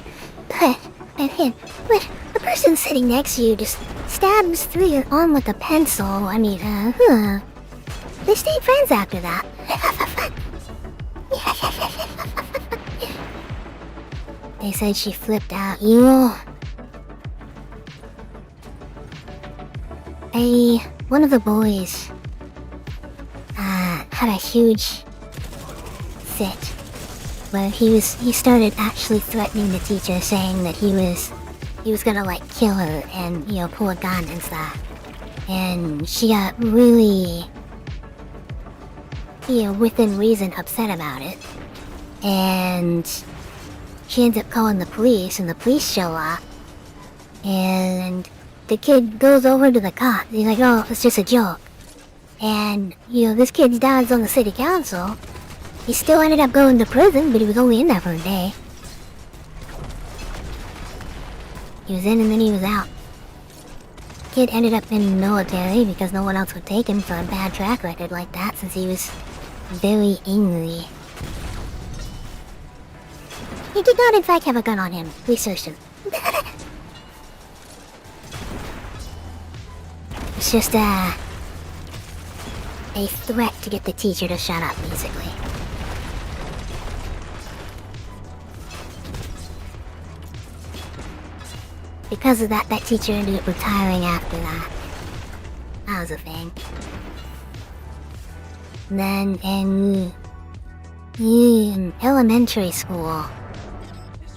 Speaker 1: but the person sitting next to you just stabs through your arm with a pencil, I mean, they stayed friends after that. They said she flipped out. One of the boys, had a huge fit where he started actually threatening the teacher, saying that he was gonna like kill her and, pull a gun and stuff. And she got really, within reason upset about it. And she ends up calling the police, and the police show up. And the kid goes over to the cop. He's like, oh, it's just a joke. And, this kid's dad's on the city council. He still ended up going to prison, but he was only in there for a day. He was in and then he was out. Kid ended up in the military because no one else would take him for a bad track record like that since he was very angry. He did not in fact have a gun on him. We searched him. It's just a threat to get the teacher to shut up, basically. Because of that teacher ended up retiring after that. That was a thing. Then in elementary school,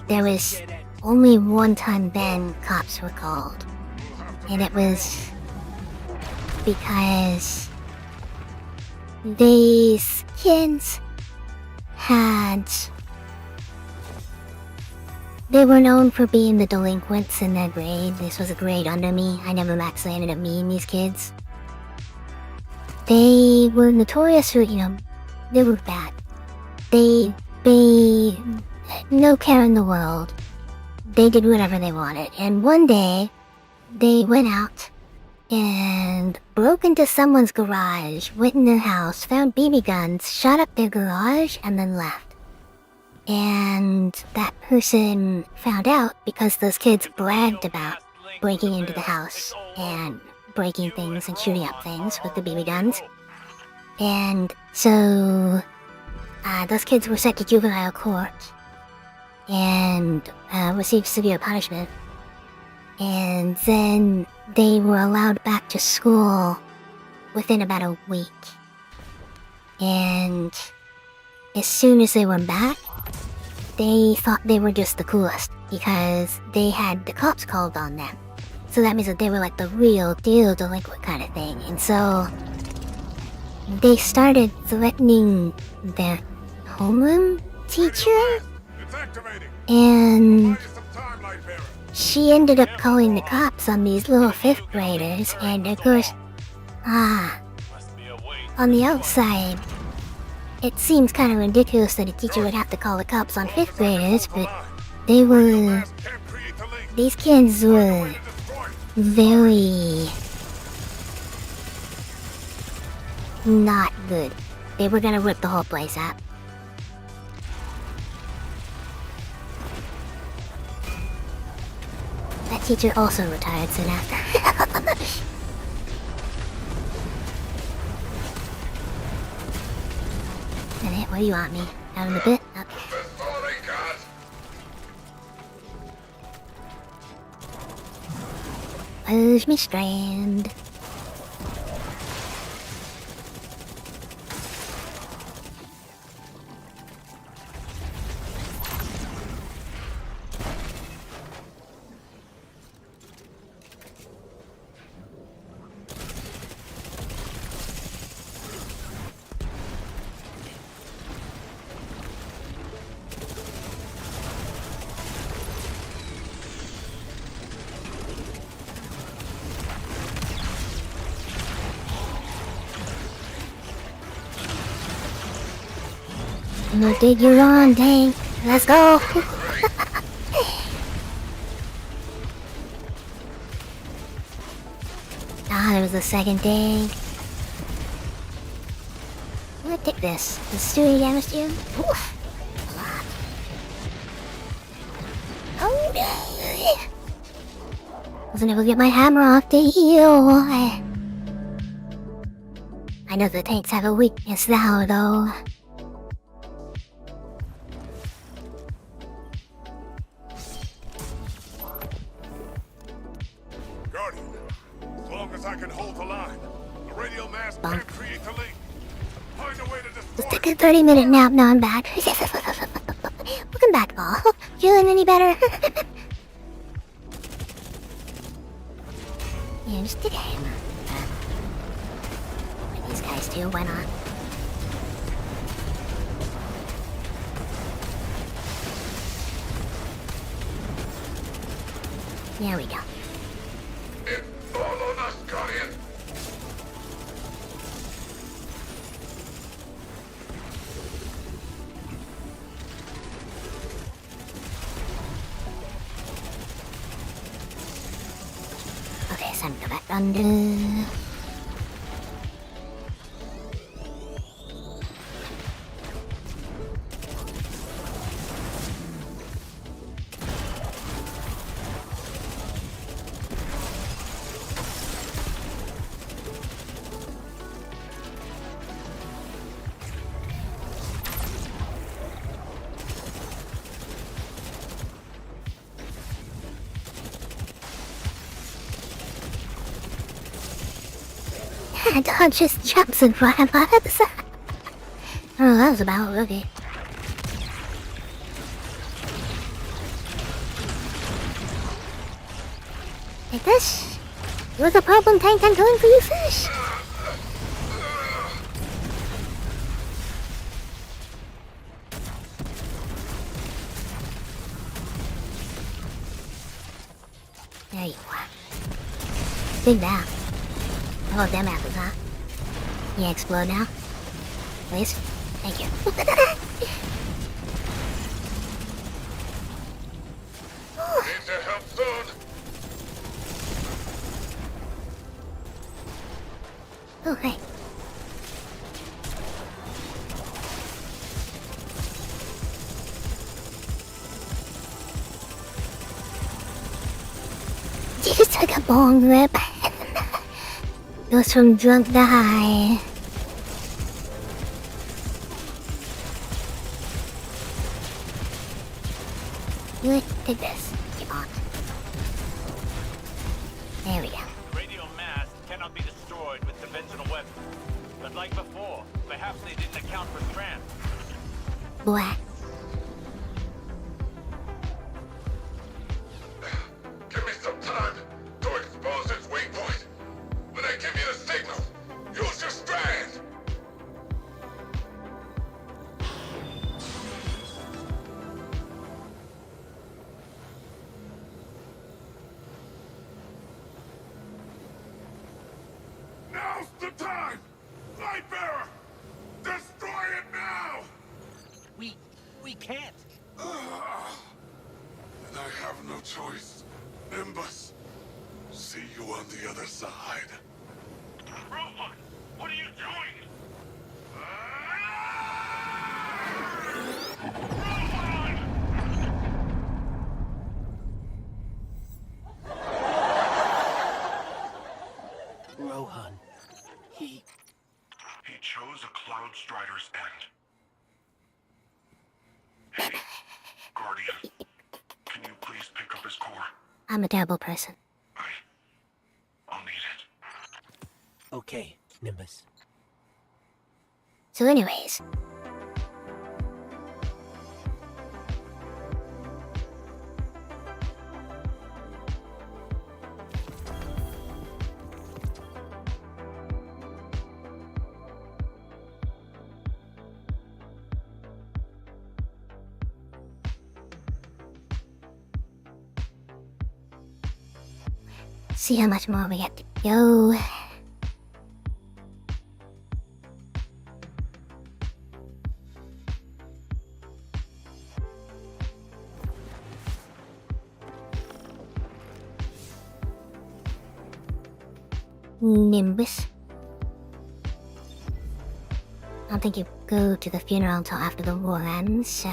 Speaker 1: there was only one time then cops were called. And it was because these kids they were known for being the delinquents in their grade. This was a grade under me. I never actually ended up meeting these kids. They were notorious for, they were bad. They no care in the world. They did whatever they wanted. And one day, they went out and broke into someone's garage, went in their house, found BB guns, shot up their garage, and then left. And that person found out because those kids bragged about breaking into the house and breaking things and shooting up things with the BB guns. And so those kids were sent to juvenile court and received severe punishment. And then they were allowed back to school within about a week. And as soon as they were back, they thought they were just the coolest because they had the cops called on them. So that means that they were like the real deal delinquent kind of thing. And so they started threatening their homeroom teacher. And she ended up calling the cops on these little 5th graders. And of course, on the outside, it seems kind of ridiculous that a teacher would have to call the cops on 5th graders, but these kids were very not good. They were gonna rip the whole place up. That teacher also retired soon after. Where you want me? Out in the pit? Okay. Where's me strand? No, dig your own tank. Let's go. There was the second tank. I'm gonna take this. Does it do any damage to you? Oof. A lot. Oh, no. Wasn't able to get my hammer off to heal. I know the tanks have a weakness now, though. Let's take a 30-minute nap. Now I'm back. Welcome back, Paul. Feeling any better? Yeah, just did him. What these guys do? Why not? There we go. time to go back under. And dog just jumps in front of us. Oh, that was about okay. Like this? What's the problem, Tank? I'm going for you fish. There you are. Big down. Oh, them apples, huh? You explode now? Please? Thank you.
Speaker 7: Need to help soon.
Speaker 1: Oh, hey. You just took a bong rip. Goes from drunk to high. You take this. You want. There we go.
Speaker 3: Radio mass cannot be destroyed with conventional weapons. But like before, perhaps they didn't account for strands.
Speaker 1: Boy.
Speaker 7: Give me some time to expose its weak point. When I give you the signal, use your strand. Now's the time! Lightbearer! Destroy it now!
Speaker 2: We can't.
Speaker 7: And I have no choice. Nimbus, see you on the other side. Robot, what are you doing?
Speaker 2: Rohan. He
Speaker 4: chose a Cloud Strider's end. Hey, Guardian, can you please pick up his core?
Speaker 1: I'm a terrible person.
Speaker 4: I'll need it.
Speaker 2: okay, Nimbus.
Speaker 1: So anyways. See how much more we have to go. Nimbus. I don't think you go to the funeral until after the war ends.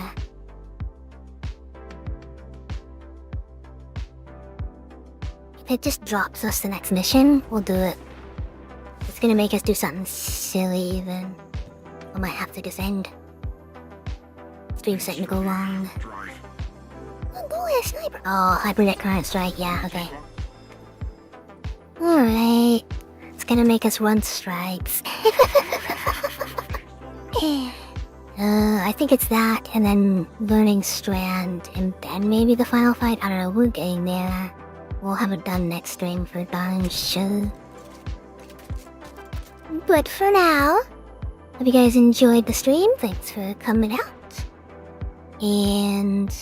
Speaker 1: If it just drops us the next mission, we'll do it. If it's gonna make us do something silly, then we might have to just end. Stream's starting to go long. Oh boy, a sniper! Oh, hypernet current strike, yeah, okay. Alright. It's gonna make us run strikes. I think it's that, and then learning strand, and then maybe the final fight. I don't know, we're getting there. We'll have it done next stream for darn sure. But for now, hope you guys enjoyed the stream. Thanks for coming out. And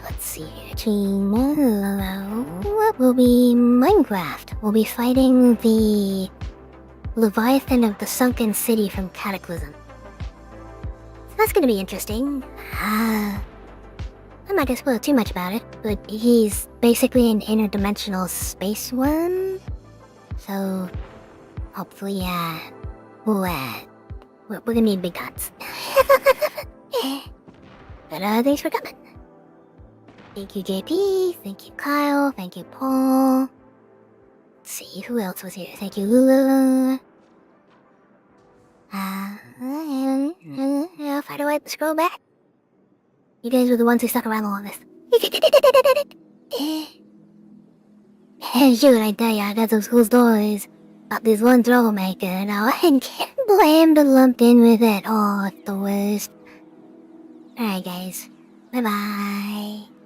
Speaker 1: let's see here. Tomorrow will be Minecraft. We'll be fighting the Leviathan of the Sunken City from Cataclysm. So that's gonna be interesting. I'm not gonna spoil too much about it, but he's basically an interdimensional space worm. So, hopefully, we're gonna need big cuts. But, thanks for coming. Thank you, JP. Thank you, Kyle. Thank you, Paul. Let's see, who else was here? Thank you, Lulu. If I do I scroll back? You guys were the ones who stuck around the longest. Shoot, I tell ya, I got some cool stories about this one troublemaker now, and can't blame but lumped in with it. Oh, it's the worst. Alright, guys. Bye-bye.